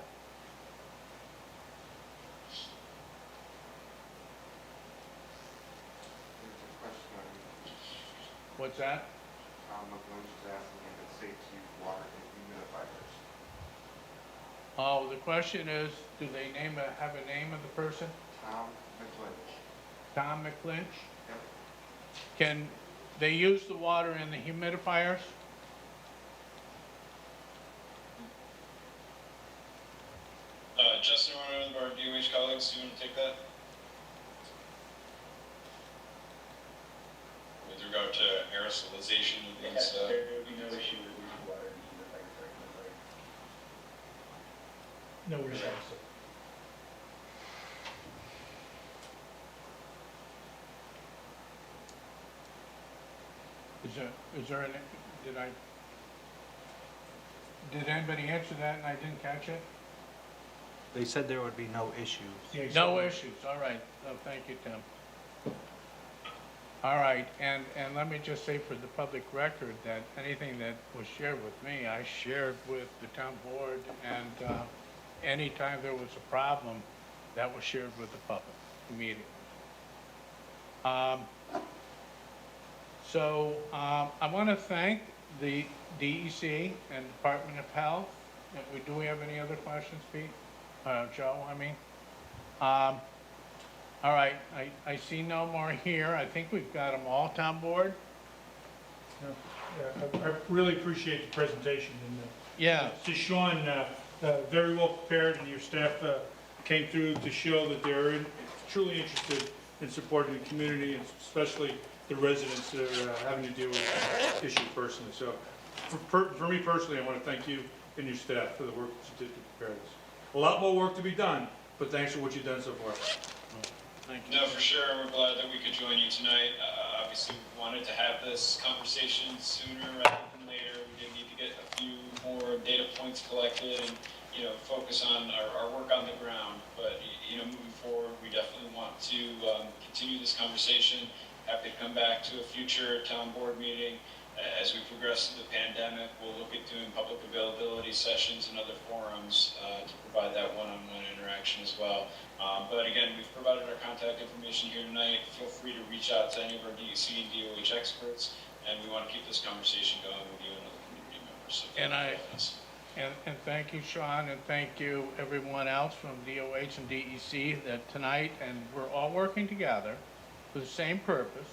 What's that? Tom McLinch is asking if it's safe to use water in humidifiers. Oh, the question is, do they have a name of the person? Tom McLinch. Tom McLinch? Yep. Can they use the water in the humidifiers? Justin, one of our DOH colleagues, do you want to take that? With regard to aerosolization of these, There would be no issue with using water in the humidifier. No issues. Did anybody answer that and I didn't catch it? They said there would be no issues. No issues, all right. Oh, thank you, Tim. All right, and let me just say for the public record that anything that was shared with me, I shared with the town board, and anytime there was a problem, that was shared with the public immediately. I want to thank the DEC and Department of Health. Do we have any other questions, Pete? Joe, I mean? All right, I see no more here. I think we've got them all, town board? Yeah, I really appreciate the presentation. And, Yeah. to Sean, very well prepared, and your staff came through to show that they're truly interested in supporting the community, and especially the residents that are having to deal with this issue personally. So for me personally, I want to thank you and your staff for the work that you did to prepare this. A lot more work to be done, but thanks for what you've done so far. Thank you. No, for sure. We're glad that we could join you tonight. Obviously, we wanted to have this conversation sooner rather than later. We did need to get a few more data points collected and, focus on our work on the ground. But, moving forward, we definitely want to continue this conversation. Happy to come back to a future town board meeting. As we progress through the pandemic, we'll look at doing public availability sessions and other forums to provide that one-on-one interaction as well. But again, we've provided our contact information here tonight. Feel free to reach out to any of our DEC and DOH experts, and we want to keep this conversation going with you and other community members. So And thank you, Sean, and thank you everyone else from DOH and DEC that tonight, and we're all working together for the same purpose,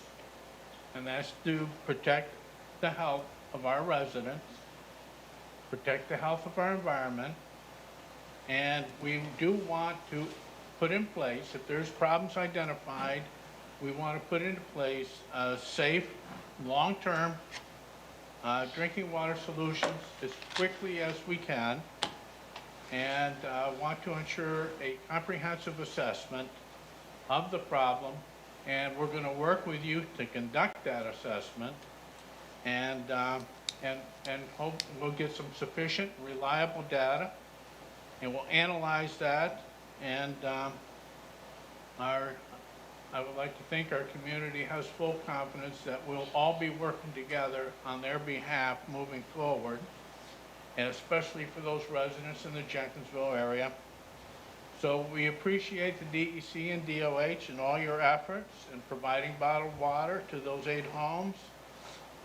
and that's to protect the health of our residents, protect the health of our environment, and we do want to put in place, if there's problems identified, we want to put into place safe, long-term drinking water solutions as quickly as we can, and want to ensure a comprehensive assessment of the problem, and we're going to work with you to conduct that assessment, and hope we'll get some sufficient, reliable data, and we'll analyze that, and I would like to think our community has full confidence that we'll all be working together on their behalf moving forward, and especially for those residents in the Jenkinsville area. So we appreciate the DEC and DOH and all your efforts in providing bottled water to those 8 homes,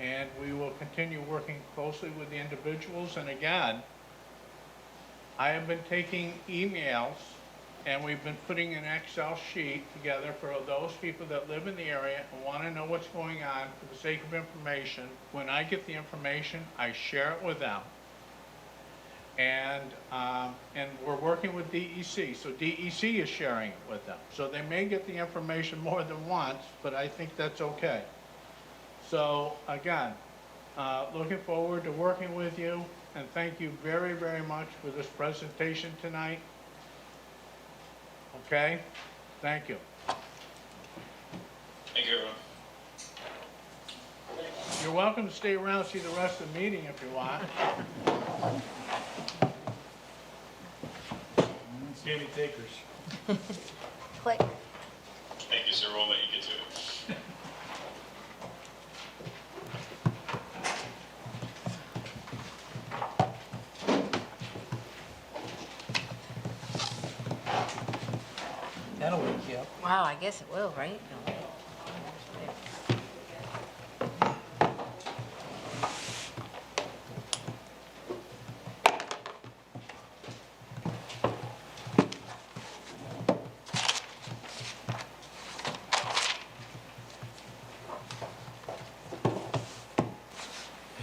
and we will continue working closely with the individuals. And again, I have been taking emails, and we've been putting an Excel sheet together for those people that live in the area and want to know what's going on for the sake of information. When I get the information, I share it with them. And we're working with DEC, so DEC is sharing it with them. So they may get the information more than once, but I think that's okay. So again, Looking forward to working with you, and thank you very, very much for this presentation tonight. Okay? Thank you. Thank you, everyone. You're welcome to stay around and see the rest of the meeting if you want. See any takers? Click. Thank you, sir. We'll let you get to it. That'll wake you up. Wow, I guess it will, right? No.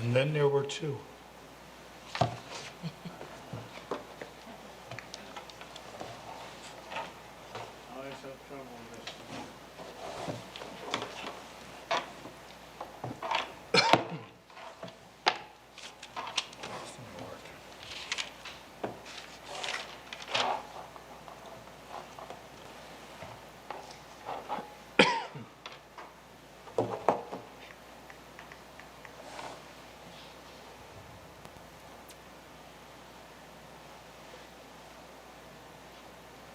And then there were two. Always have trouble with this.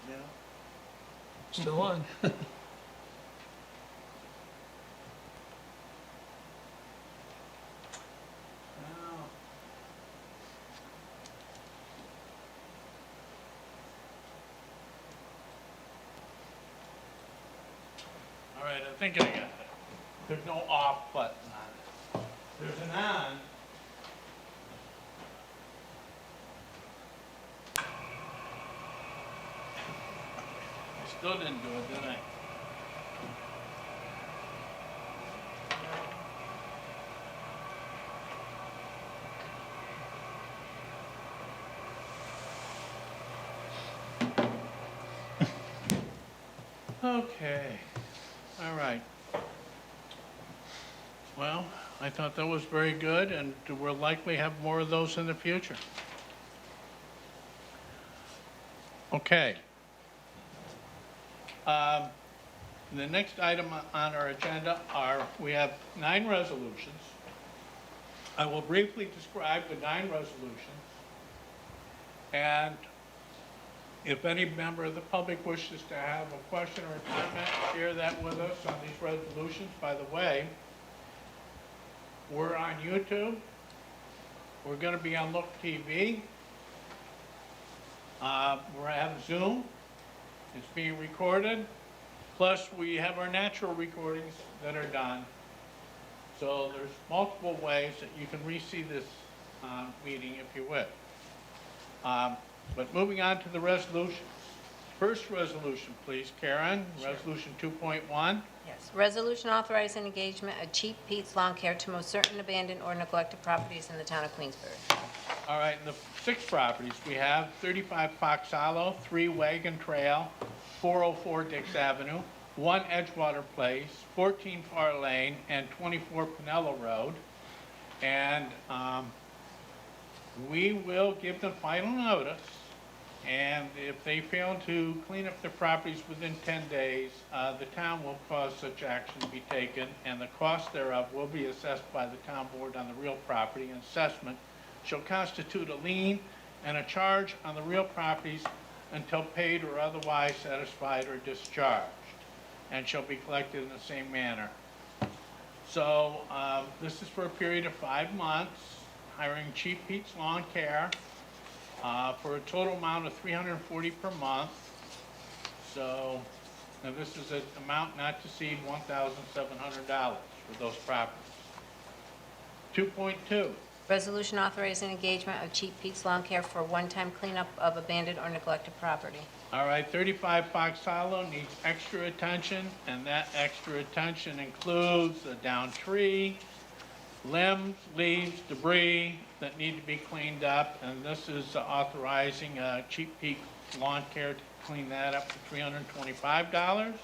Yeah. Still on. Now. All right, I think I got it. There's no off button on it. There's an on. I still didn't do it, did I? Okay, all right. Well, I thought that was very good, and we'll likely have more of those in the future. Okay. The next item on our agenda we have 9 resolutions. I will briefly describe the 9 resolutions, and if any member of the public wishes to have a question or a comment, share that with us on these resolutions. By the way, we're on YouTube. We're going to be on Look TV. We're have Zoom. It's being recorded. Plus, we have our natural recordings that are done. So there's multiple ways that you can re-see this meeting if you wish. But moving on to the resolutions. First resolution, please, Karen. Sure. Resolution 2.1. Yes. Resolution authorizing engagement of Cheap Pete's Lawn Care to mow certain abandoned or neglected properties in the town of Queensbury. All right, and the 6 properties, we have 35 Fox Hollow, 3 Wagon Trail, 404 Dix Avenue, 1 Edgewater Place, 14 Far Lane, and 24 Pinello Road. And we will give them final notice, and if they fail to clean up their properties within 10 days, the town will cause such action to be taken, and the cost thereof will be assessed by the town board on the real property, and assessment shall constitute a lien and a charge on the real properties until paid or otherwise satisfied or discharged, and shall be collected in the same manner. So this is for a period of 5 months, hiring Cheap Pete's Lawn Care for a total amount of $340 per month. So, now this is an amount not to exceed $1,700 for those properties. 2.2. Resolution authorizing engagement of Cheap Pete's Lawn Care for one-time cleanup of abandoned or neglected property. All right, 35 Fox Hollow needs extra attention, and that extra attention includes a downed tree, limbs, leaves, debris that need to be cleaned up, and this is authorizing Cheap Pete Lawn Care to clean that up for $325.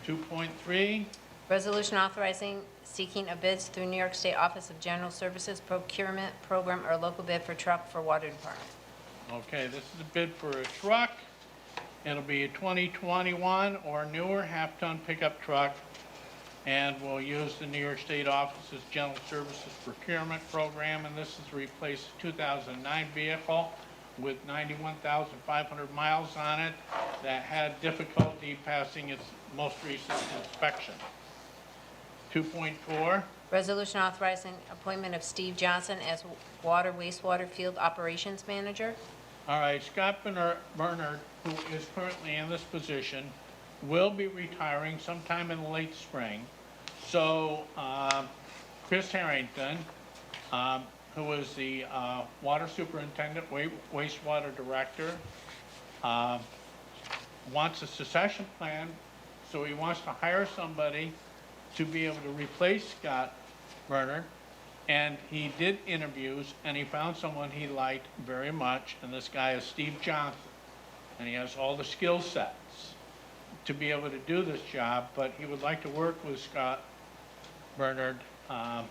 2.3, Resolution authorizing seeking of bids through New York State Office of General Services Procurement Program or local bid for truck for water department. Okay, this is a bid for a truck. It'll be a 2021 or newer half-ton pickup truck, and we'll use the New York State Office's General Services Procurement Program, and this is to replace a 2009 vehicle with 91,500 miles on it that had difficulty passing its most recent inspection. 2.4, Resolution authorizing appointment of Steve Johnson as water wastewater field operations manager. all right, Scott Bernard, who is currently in this position, will be retiring sometime in the late spring. So Chris Harrington, who is the water superintendent, wastewater director, wants a succession plan, so he wants to hire somebody to be able to replace Scott Bernard. And he did interviews, and he found someone he liked very much, and this guy is Steve Johnson. And he has all the skill sets to be able to do this job, but he would like to work with Scott Bernard a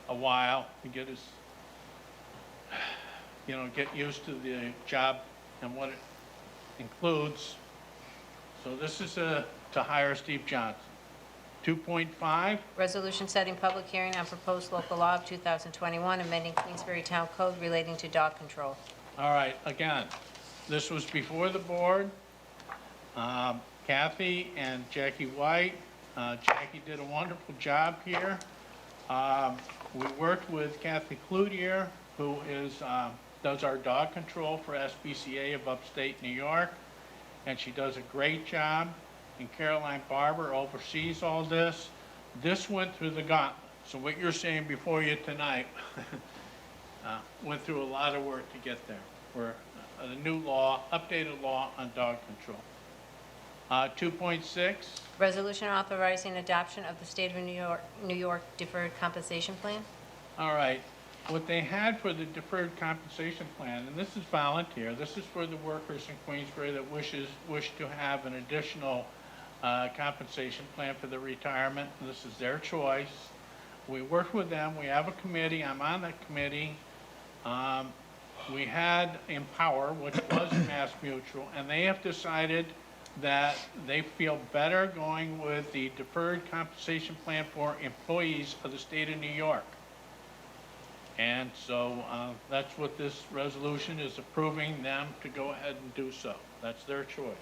while to get his, get used to the job and what it includes. So this is to hire Steve Johnson. 2.5, Resolution setting public hearing on proposed local law of 2021 amending Queensbury Town Code relating to dog control. all right, again, this was before the board. Kathy and Jackie White. Jackie did a wonderful job here. We worked with Kathy Cloutier, who does our dog control for SPCA of upstate New York, and she does a great job. And Caroline Barber oversees all this. This went through the gauntlet. So what you're seeing before you tonight went through a lot of work to get there. We're a new law, updated law on dog control. 2.6, Resolution authorizing adoption of the State of New York Deferred Compensation Plan. all right. What they had for the deferred compensation plan, and this is volunteer, this is for the workers in Queensbury that wish to have an additional compensation plan for the retirement. This is their choice. We worked with them. We have a committee. I'm on that committee. We had Empower, which was Mass Mutual, and they have decided that they feel better going with the deferred compensation plan for employees of the state of New York. And so that's what this resolution is, approving them to go ahead and do so. That's their choice.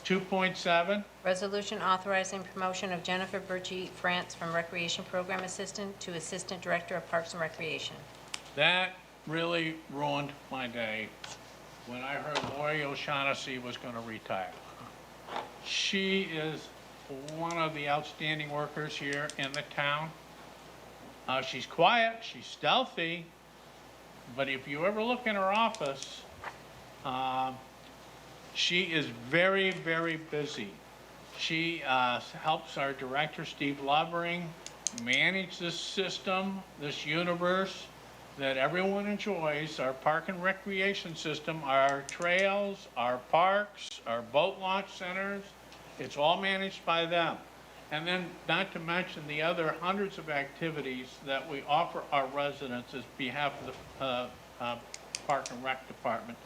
2.7, Resolution authorizing promotion of Jennifer Birchy France from Recreation Program Assistant to Assistant Director of Parks and Recreation. that really ruined my day when I heard Lori O'Shaughnessy was going to retire. She is one of the outstanding workers here in the town. She's quiet, she's stealthy, but if you ever look in her office, she is very, very busy. She helps our director, Steve Lovering, manage this system, this universe that everyone enjoys, our park and recreation system, our trails, our parks, our boat launch centers. It's all managed by them. And then not to mention the other hundreds of activities that we offer our residents as behalf of the Park and Rec Department.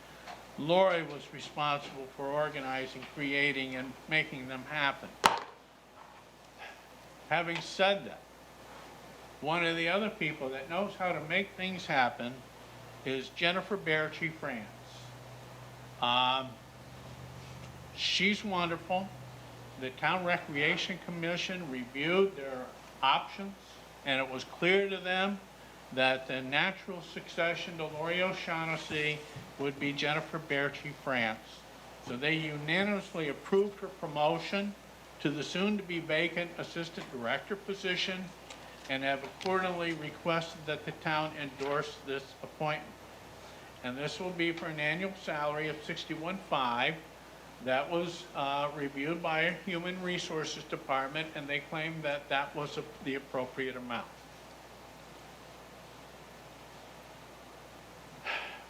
Lori was responsible for organizing, creating, and making them happen. Having said that, one of the other people that knows how to make things happen is Jennifer Birchy France. She's wonderful. The Town Recreation Commission reviewed their options, and it was clear to them that the natural succession to Lori O'Shaughnessy would be Jennifer Birchy France. So they unanimously approved her promotion to the soon-to-be vacant Assistant Director position and have accordingly requested that the town endorse this appointment. And this will be for an annual salary of $61,500. That was reviewed by a Human Resources Department, and they claimed that that was the appropriate amount.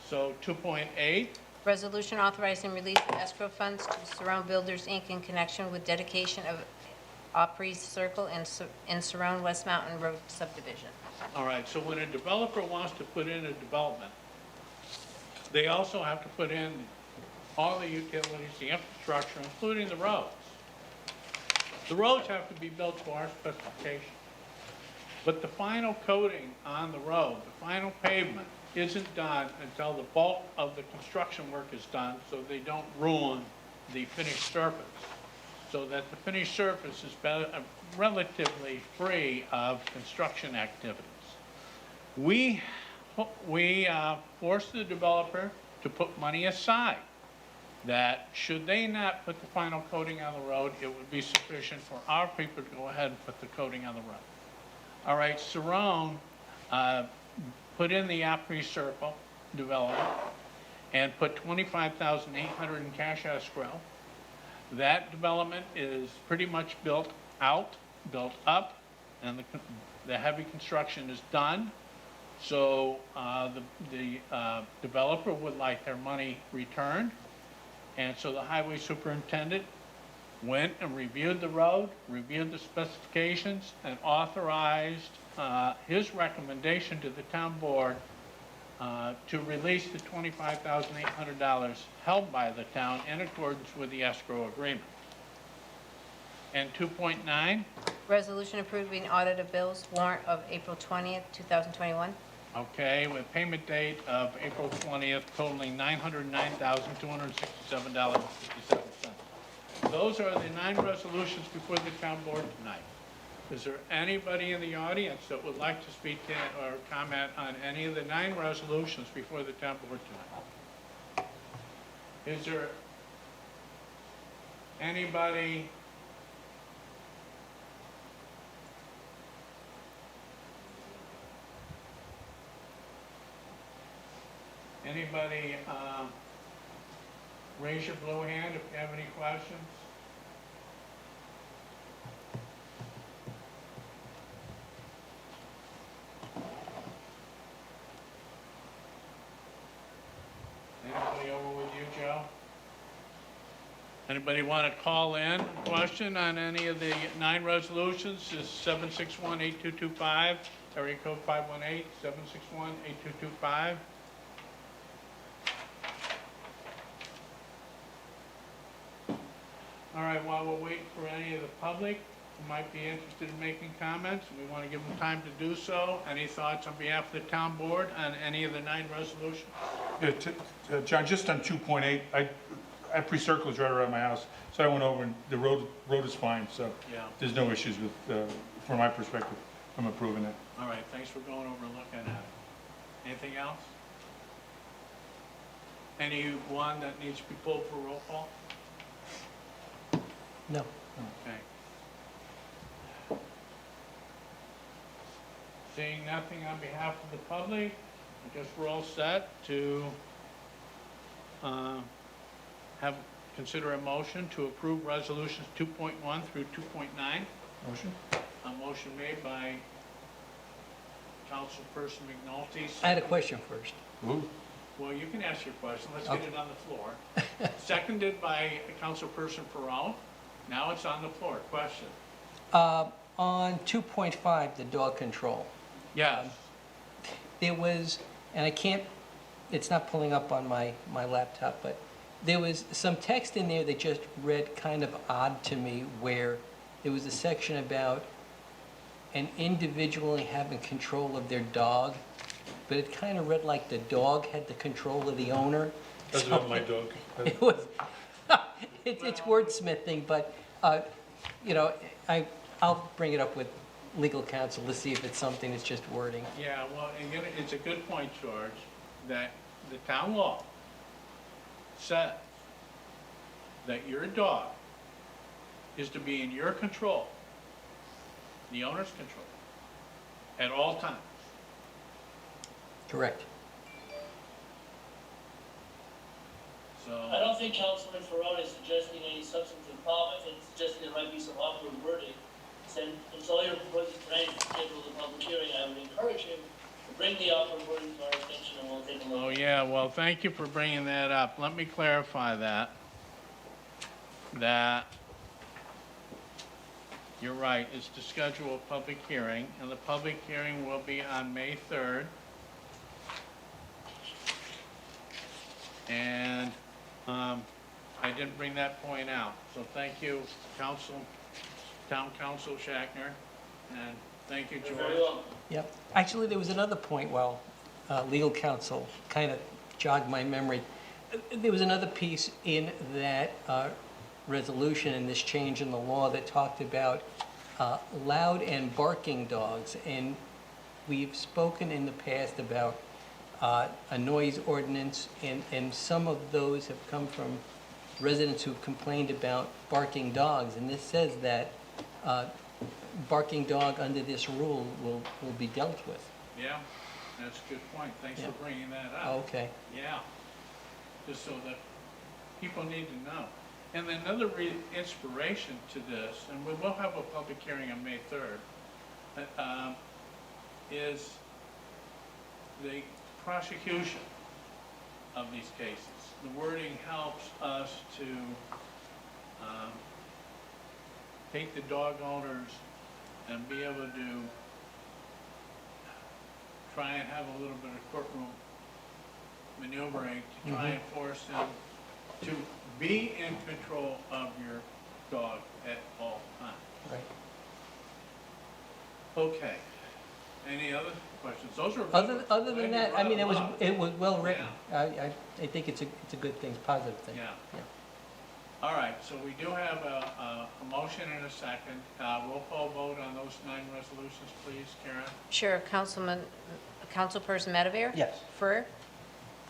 So 2.8, Resolution authorizing release of escrow funds to Surround Builders, Inc. in connection with dedication of Opry Circle and surround West Mountain Road subdivision. All right, so when a developer wants to put in a development, they also have to put in all the utilities, the infrastructure, including the roads. The roads have to be built to our specification. But the final coating on the road, the final pavement, isn't done until the bulk of the construction work is done, so they don't ruin the finished surface. So that the finished surface is relatively free of construction activities. We forced the developer to put money aside, that should they not put the final coating on the road, it would be sufficient for our people to go ahead and put the coating on the road. All right, Cerrone put in the Opry Circle development and put $25,800 in cash escrow. That development is pretty much built out, built up, and the heavy construction is done. So the developer would like their money returned. And so the highway superintendent went and reviewed the road, reviewed the specifications, and authorized his recommendation to the town board to release the $25,800 held by the town in accordance with the escrow agreement. And 2.9, Resolution approving audit of bills warrant of April 20th, 2021. okay, with payment date of April 20th totaling $909,267.57. Those are the 9 resolutions before the town board tonight. Is there anybody in the audience that would like to speak to or comment on any of the 9 resolutions before the town board tonight? Is there anybody? Anybody raise your blue hand if you have any questions? Anybody over with you, Joe? Anybody want to call in a question on any of the 9 resolutions? Is 761-8225, area code 518-761-8225. All right, while we're waiting for any of the public who might be interested in making comments, we want to give them time to do so. Any thoughts on behalf of the town board on any of the 9 resolutions? Yeah, John, just on 2.8, Opry Circle is right around my house, so I went over and the road is fine, so Yeah. there's no issues with, from my perspective, I'm approving it. All right, thanks for going over and looking at it. Anything else? Anyone that needs to be pulled for roll call? No. Okay. Seeing nothing on behalf of the public, I guess we're all set to consider a motion to approve resolutions 2.1 through 2.9. Motion? A motion made by Councilperson McNulty. I had a question first. Ooh. Well, you can ask your question. Let's get it on the floor. Seconded by Councilperson Perrone. Now it's on the floor. Question? On 2.5, the dog control, Yes. there was, and I can't, it's not pulling up on my laptop, but there was some text in there that just read kind of odd to me, where there was a section about an individually having control of their dog, but it kind of read like the dog had the control of the owner. That's not my dog. It was, it's wordsmithing, but, you know, I'll bring it up with legal counsel to see if it's something that's just wording. Yeah, well, again, it's a good point, George, that the town law says that your dog is to be in your control, the owner's control, at all times. Correct. So, I don't think Councilman Ferrone is suggesting any substantive problem. I think he's suggesting there might be some awkward wording. And so all you're proposing tonight is to schedule the public hearing. I would encourage him to bring the awkward wording to our attention, and we'll take a look. oh yeah, well, thank you for bringing that up. Let me clarify that you're right, is to schedule a public hearing, and the public hearing will be on May 3rd. And I didn't bring that point out, so thank you, Town Council Shackner, and thank you, You're very George. welcome. Yep. Actually, there was another point while legal counsel kind of jogged my memory. There was another piece in that resolution and this change in the law that talked about loud and barking dogs. And we've spoken in the past about a noise ordinance, and some of those have come from residents who complained about barking dogs. And this says that barking dog under this rule will be dealt with. Yeah, that's a good point. Thanks Yeah. for bringing that up. Oh, okay. Yeah, just so that people need to know. And another inspiration to this, and we will have a public hearing on May 3rd, is the prosecution of these cases. The wording helps us to take the dog owners and be able to try and have a little bit of courtroom maneuvering to try and force them to be in control of your dog at all times. Right. Okay. Any other questions? Those are Other than that, I mean, it was well written. Yeah. I think it's a good thing, it's a positive thing. Yeah. All right, so we do have a motion and a second. Roll call vote on those 9 resolutions, please, Karen. Sure, Councilperson Medavere? Yes. Fur?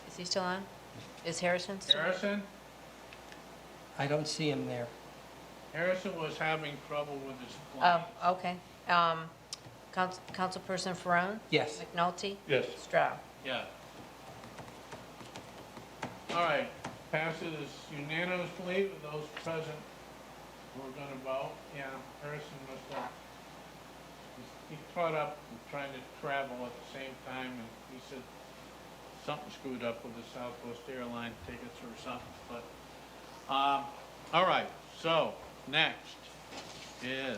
Is he still on? Is Harrison still on? Harrison? I don't see him there. Harrison was having trouble with his line. Oh, okay. Councilperson Ferone? Yes. McNulty? Yes. Stroud? Yeah. All right, passes unanimously with those present who are gonna vote. Yeah, Harrison must have, he caught up and trying to travel at the same time, and he said something screwed up with the Southwest Airline tickets or something, but, all right, so, next is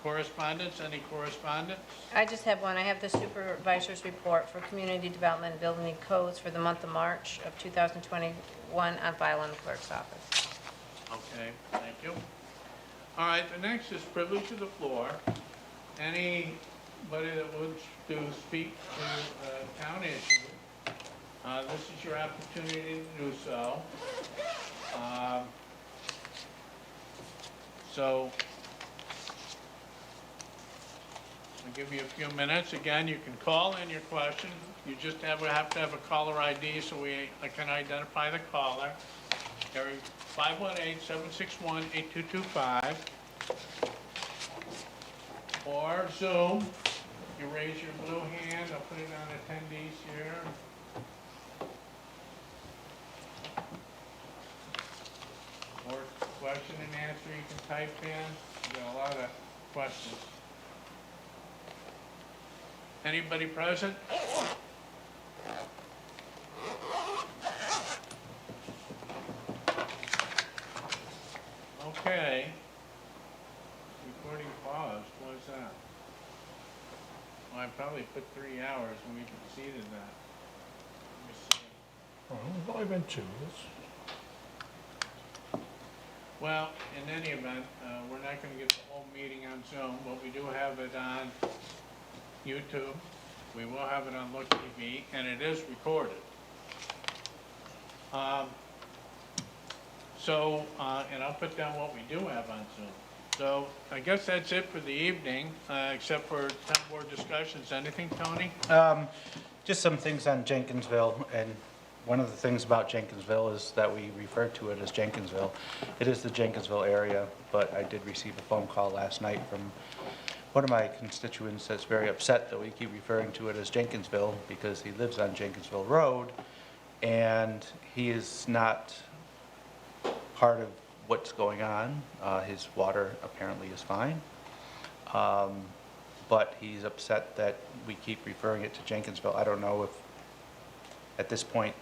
correspondence. Any correspondence? I just have one. I have the supervisor's report for community development and building codes for the month of March of 2021 on file in the clerk's office. Okay, thank you. All right, the next is privilege of the floor. Anybody that wants to speak to a town issue, this is your opportunity to do so. So, I'll give you a few minutes. Again, you can call in your question. You just have to have a caller ID so I can identify the caller. Area 518-761-8225. Or Zoom. You raise your blue hand. I'll put it on attendees here. Or question and answer you can type in. We've got a lot of questions. Anybody present? Okay. Recording paused. What is that? Well, I probably put 3 hours and we exceeded that. Let me see. Well, I've been 2. Well, in any event, we're not going to get the whole meeting on Zoom, but we do have it on YouTube. We will have it on Look TV, and it is recorded. And I'll put down what we do have on Zoom. So I guess that's it for the evening, except for town board discussions. Anything, Tony? Just some things on Jenkinsville, and one of the things about Jenkinsville is that we refer to it as Jenkinsville. It is the Jenkinsville area, but I did receive a phone call last night from one of my constituents that's very upset that we keep referring to it as Jenkinsville because he lives on Jenkinsville Road, and he is not part of what's going on. His water apparently is fine, but he's upset that we keep referring it to Jenkinsville. I don't know if at this point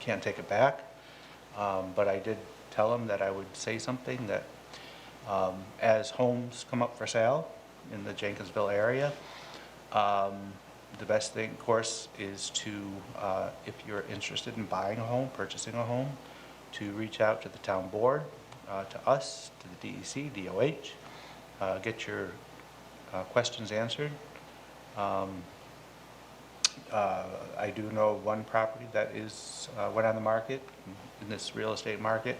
can't take it back, but I did tell him that I would say something, that As homes come up for sale in the Jenkinsville area, the best thing, of course, is to, if you're interested in buying a home, purchasing a home, to reach out to the town board, to us, to the DEC, DOH, get your questions answered. I do know one property that is went on the market in this real estate market.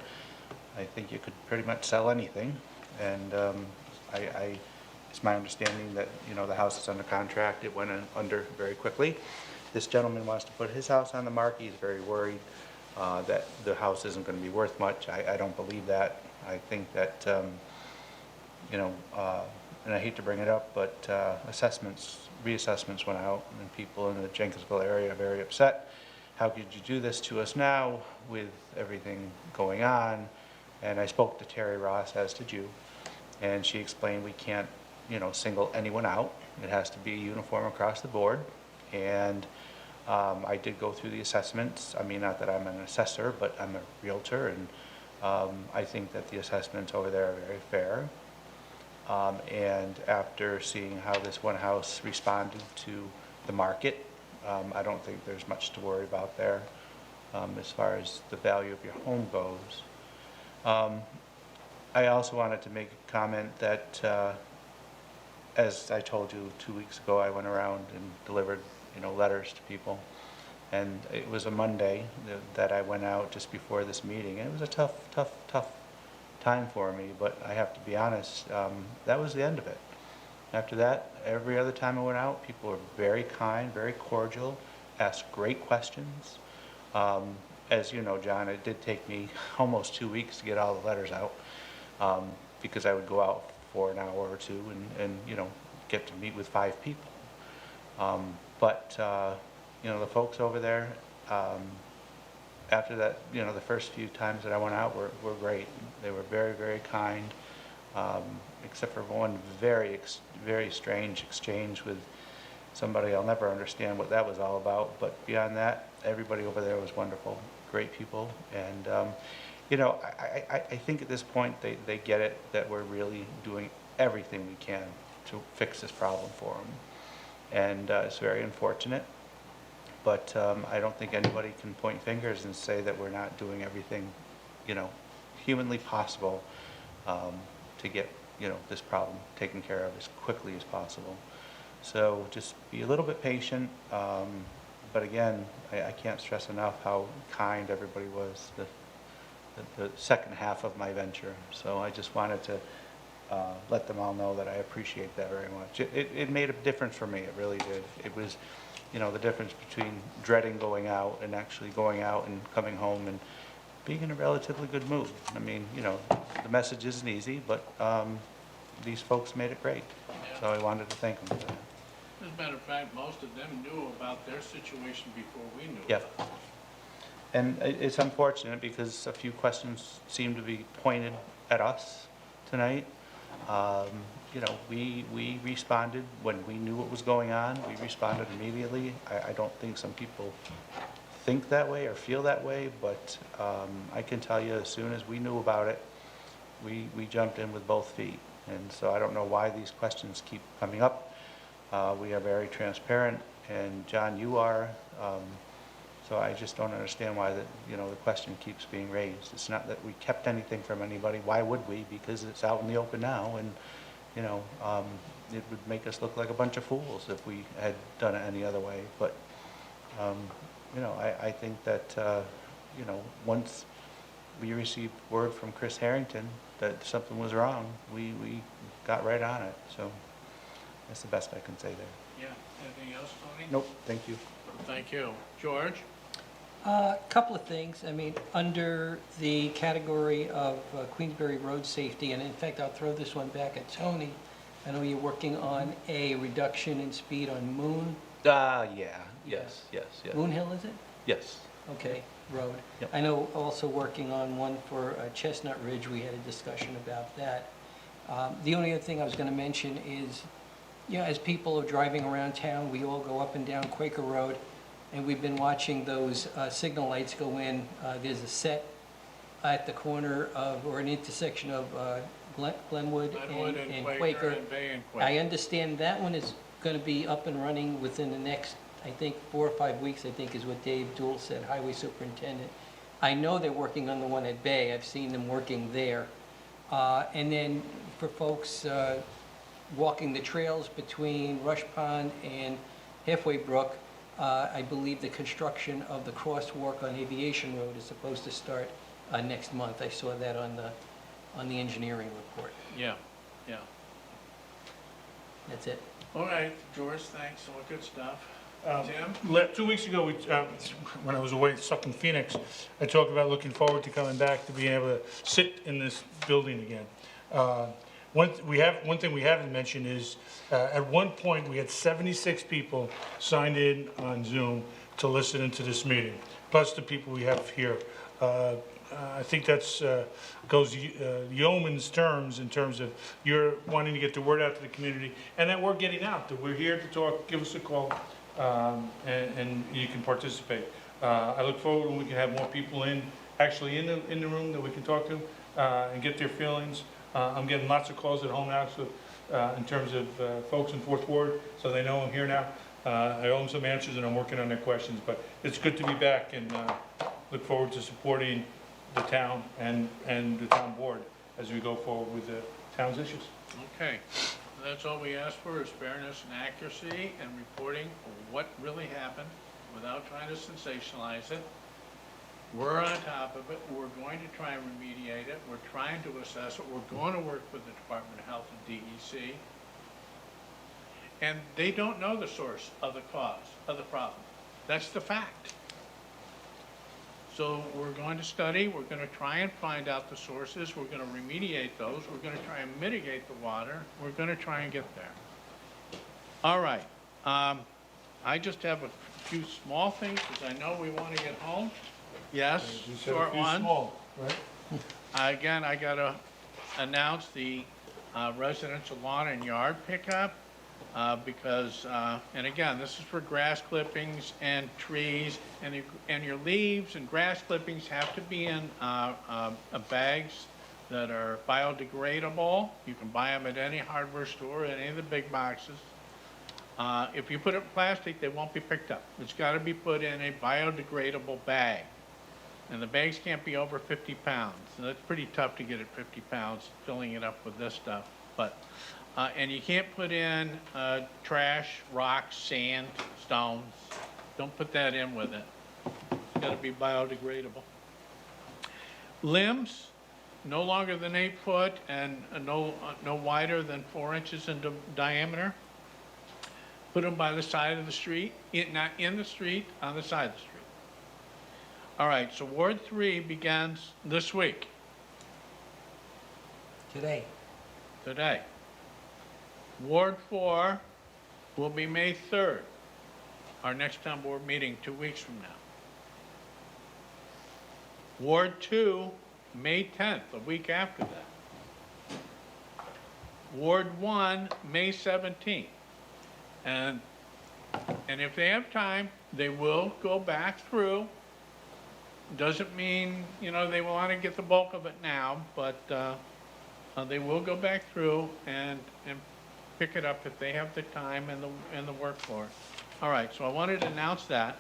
I think you could pretty much sell anything, and it's my understanding that, you know, the house is under contract. It went under very quickly. This gentleman wants to put his house on the market. He's very worried that the house isn't going to be worth much. I don't believe that. I think that, you know, and I hate to bring it up, but reassessments went out, and people in the Jenkinsville area are very upset. How could you do this to us now with everything going on? And I spoke to Terry Ross, as did you, and she explained we can't, you know, single anyone out. It has to be uniform across the board. And I did go through the assessments. I mean, not that I'm an assessor, but I'm a realtor, and I think that the assessments over there are very fair. And after seeing how this one house responded to the market, I don't think there's much to worry about there as far as the value of your home goes. I also wanted to make a comment that, as I told you 2 weeks ago, I went around and delivered, you know, letters to people. And it was a Monday that I went out just before this meeting. And it was a tough time for me, but I have to be honest, that was the end of it. After that, every other time I went out, people were very kind, very cordial, asked great questions. As you know, John, it did take me almost 2 weeks to get all the letters out, because I would go out for an hour or two and you know, get to meet with 5 people. You know, the folks over there, after that, you know, the first few times that I went out were great. They were very, very kind, except for one very strange exchange with somebody. I'll never understand what that was all about, but beyond that, everybody over there was wonderful, great people. And, you know, I think at this point they get it, that we're really doing everything we can to fix this problem for them. And it's very unfortunate. But I don't think anybody can point fingers and say that we're not doing everything, you know, humanly possible to get, you know, this problem taken care of as quickly as possible. So just be a little bit patient. But again, I can't stress enough how kind everybody was the second half of my venture. So I just wanted to let them all know that I appreciate that very much. It made a difference for me. It really did. It was, you know, the difference between dreading going out and actually going out and coming home and being in a relatively good mood. I mean, you know, the message isn't easy, but these folks made it great. So I wanted to thank them for that. As a matter of fact, most of them knew about their situation before we knew. Yep. And it's unfortunate because a few questions seem to be pointed at us tonight. You know, we responded when we knew what was going on. We responded immediately. I don't think some people think that way or feel that way, but I can tell you as soon as we knew about it, we jumped in with both feet. And so I don't know why these questions keep coming up. We are very transparent, and John, you are. So I just don't understand why the question keeps being raised. It's not that we kept anything from anybody. Why would we? Because it's out in the open now, and you know, it would make us look like a bunch of fools if we had done it any other way. But you know, I think that you know, once we received word from Chris Harrington that something was wrong, we got right on it. So that's the best I can say there. Yeah. Anything else, Tony? Nope. Thank you. Thank you. George? A couple of things. I mean, under the category of Queensbury road safety, and in fact, I'll throw this one back at Tony. I know you're working on a reduction in speed on Moon. Yeah. Yes. Moon Hill, is it? Yes. Okay, road. Yep. I know also working on one for Chestnut Ridge. We had a discussion about that. The only other thing I was going to mention is, you know, as people are driving around town, we all go up and down Quaker Road, and we've been watching those signal lights go in. There's a set at the corner of, or an intersection of Glenwood Glenwood and and Quaker. and Bay and I Quaker. understand that one is going to be up and running within the next, I think, 4 or 5 weeks, I think is what Dave Dool said, Highway Superintendent. I know they're working on the one at Bay. I've seen them working there. And then for folks walking the trails between Rush Pond and Halfway Brook, I believe the construction of the crosswalk on Aviation Road is supposed to start next month. I saw that on the engineering report. Yeah, yeah. That's it. All right, George, thanks, all good stuff. Tim? 2 weeks ago, when I was away stuck in Phoenix, I talked about looking forward to coming back to being able to sit in this building again. One thing we haven't mentioned is, at one point, we had 76 people signed in on Zoom to listen into this meeting, plus the people we have here. I think that's goes yeoman's terms in terms of you're wanting to get the word out to the community, and that we're getting out, that we're here to talk. Give us a call, and you can participate. I look forward when we can have more people actually in the room that we can talk to and get their feelings. I'm getting lots of calls at home now, so in terms of folks in Fourth Ward, so they know I'm here now. I owe them some answers, and I'm working on their questions. But it's good to be back, and look forward to supporting the town and the town board as we go forward with the town's issues. Okay, that's all we ask for is fairness and accuracy and reporting what really happened without trying to sensationalize it. We're on top of it. We're going to try and remediate it. We're trying to assess it. We're going to work with the Department of Health and DEC. And they don't know the source of the cause of the problem. That's the fact. So we're going to study, we're going to try and find out the sources, we're going to remediate those, we're going to try and mitigate the water, we're going to try and get there. All right, I just have a few small things, because I know we want to get home. Yes, short one. Small, right? Again, I got to announce the residential lawn and yard pickup. Because, and again, this is for grass clippings and trees, and your leaves and grass clippings have to be in bags that are biodegradable. You can buy them at any hardware store, at any of the big boxes. If you put it in plastic, they won't be picked up. It's got to be put in a biodegradable bag. And the bags can't be over 50 pounds. And that's pretty tough to get at 50 pounds, filling it up with this stuff. But and you can't put in trash, rocks, sand, stones. Don't put that in with it. It's got to be biodegradable. Limbs, no longer than 8 foot and no wider than 4 inches in diameter. Put them by the side of the street, not in the street, on the side of the street. All right, so Ward 3 begins this week. Today. Ward 4 will be May 3rd, our next town board meeting 2 weeks from now. Ward 2, May 10th, a week after that. Ward 1, May 17th. And if they have time, they will go back through. Doesn't mean, they want to get the bulk of it now, but they will go back through and pick it up if they have the time and the work for it. All right, so I wanted to announce that.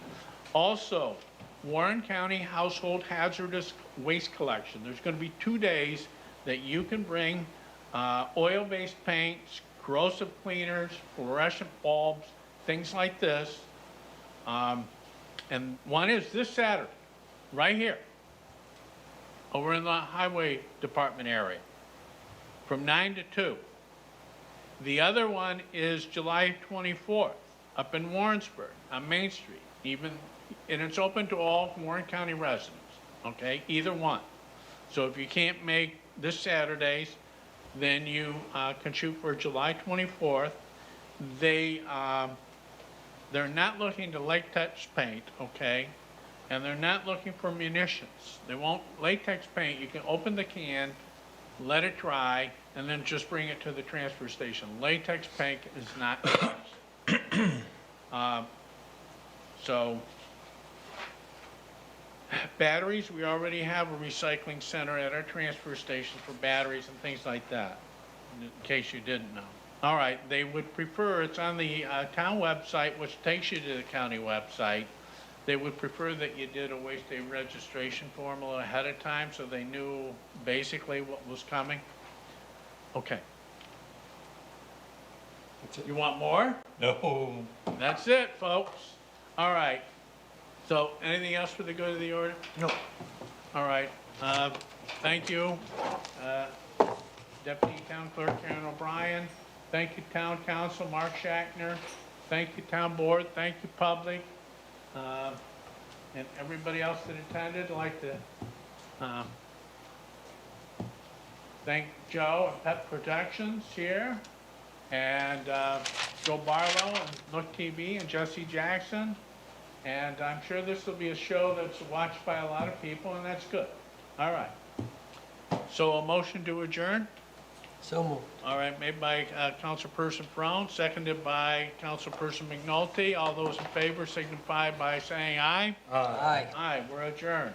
Also, Warren County Household Hazardous Waste Collection. There's going to be 2 days that you can bring oil-based paints, corrosive cleaners, fluorescent bulbs, things like this. And one is this Saturday, right here, over in the Highway Department area, from 9 to 2. The other one is July 24th, up in Warrensburg, on Main Street, and it's open to all Warren County residents, okay, either one. So if you can't make this Saturday's, then you can shoot for July 24th. They're not looking to latex paint, okay, and they're not looking for munitions. They won't latex paint. You can open the can, let it dry, and then just bring it to the transfer station. Latex paint is not used. So batteries, we already have a recycling center at our transfer station for batteries and things like that, in case you didn't know. All right, they would prefer, it's on the town website, which takes you to the county website. They would prefer that you did a waste day registration form a little ahead of time so they knew basically what was coming. Okay. You want more? No. That's it, folks. All right. So anything else for the good of the order? No. All right. Thank you, Deputy Town Clerk Karen O'Brien. Thank you, Town Council Mark Shackner. Thank you, Town Board. Thank you, public. And everybody else that attended. I'd like to thank Joe at Pet Productions here, and Joe Barlow and Look TV and Jesse Jackson. And I'm sure this will be a show that's watched by a lot of people, and that's good. All right. So a motion to adjourn? So moved. All right, made by Councilperson Brown, seconded by Councilperson McNulty. All those in favor signify by saying aye. Aye. Aye, we're adjourned.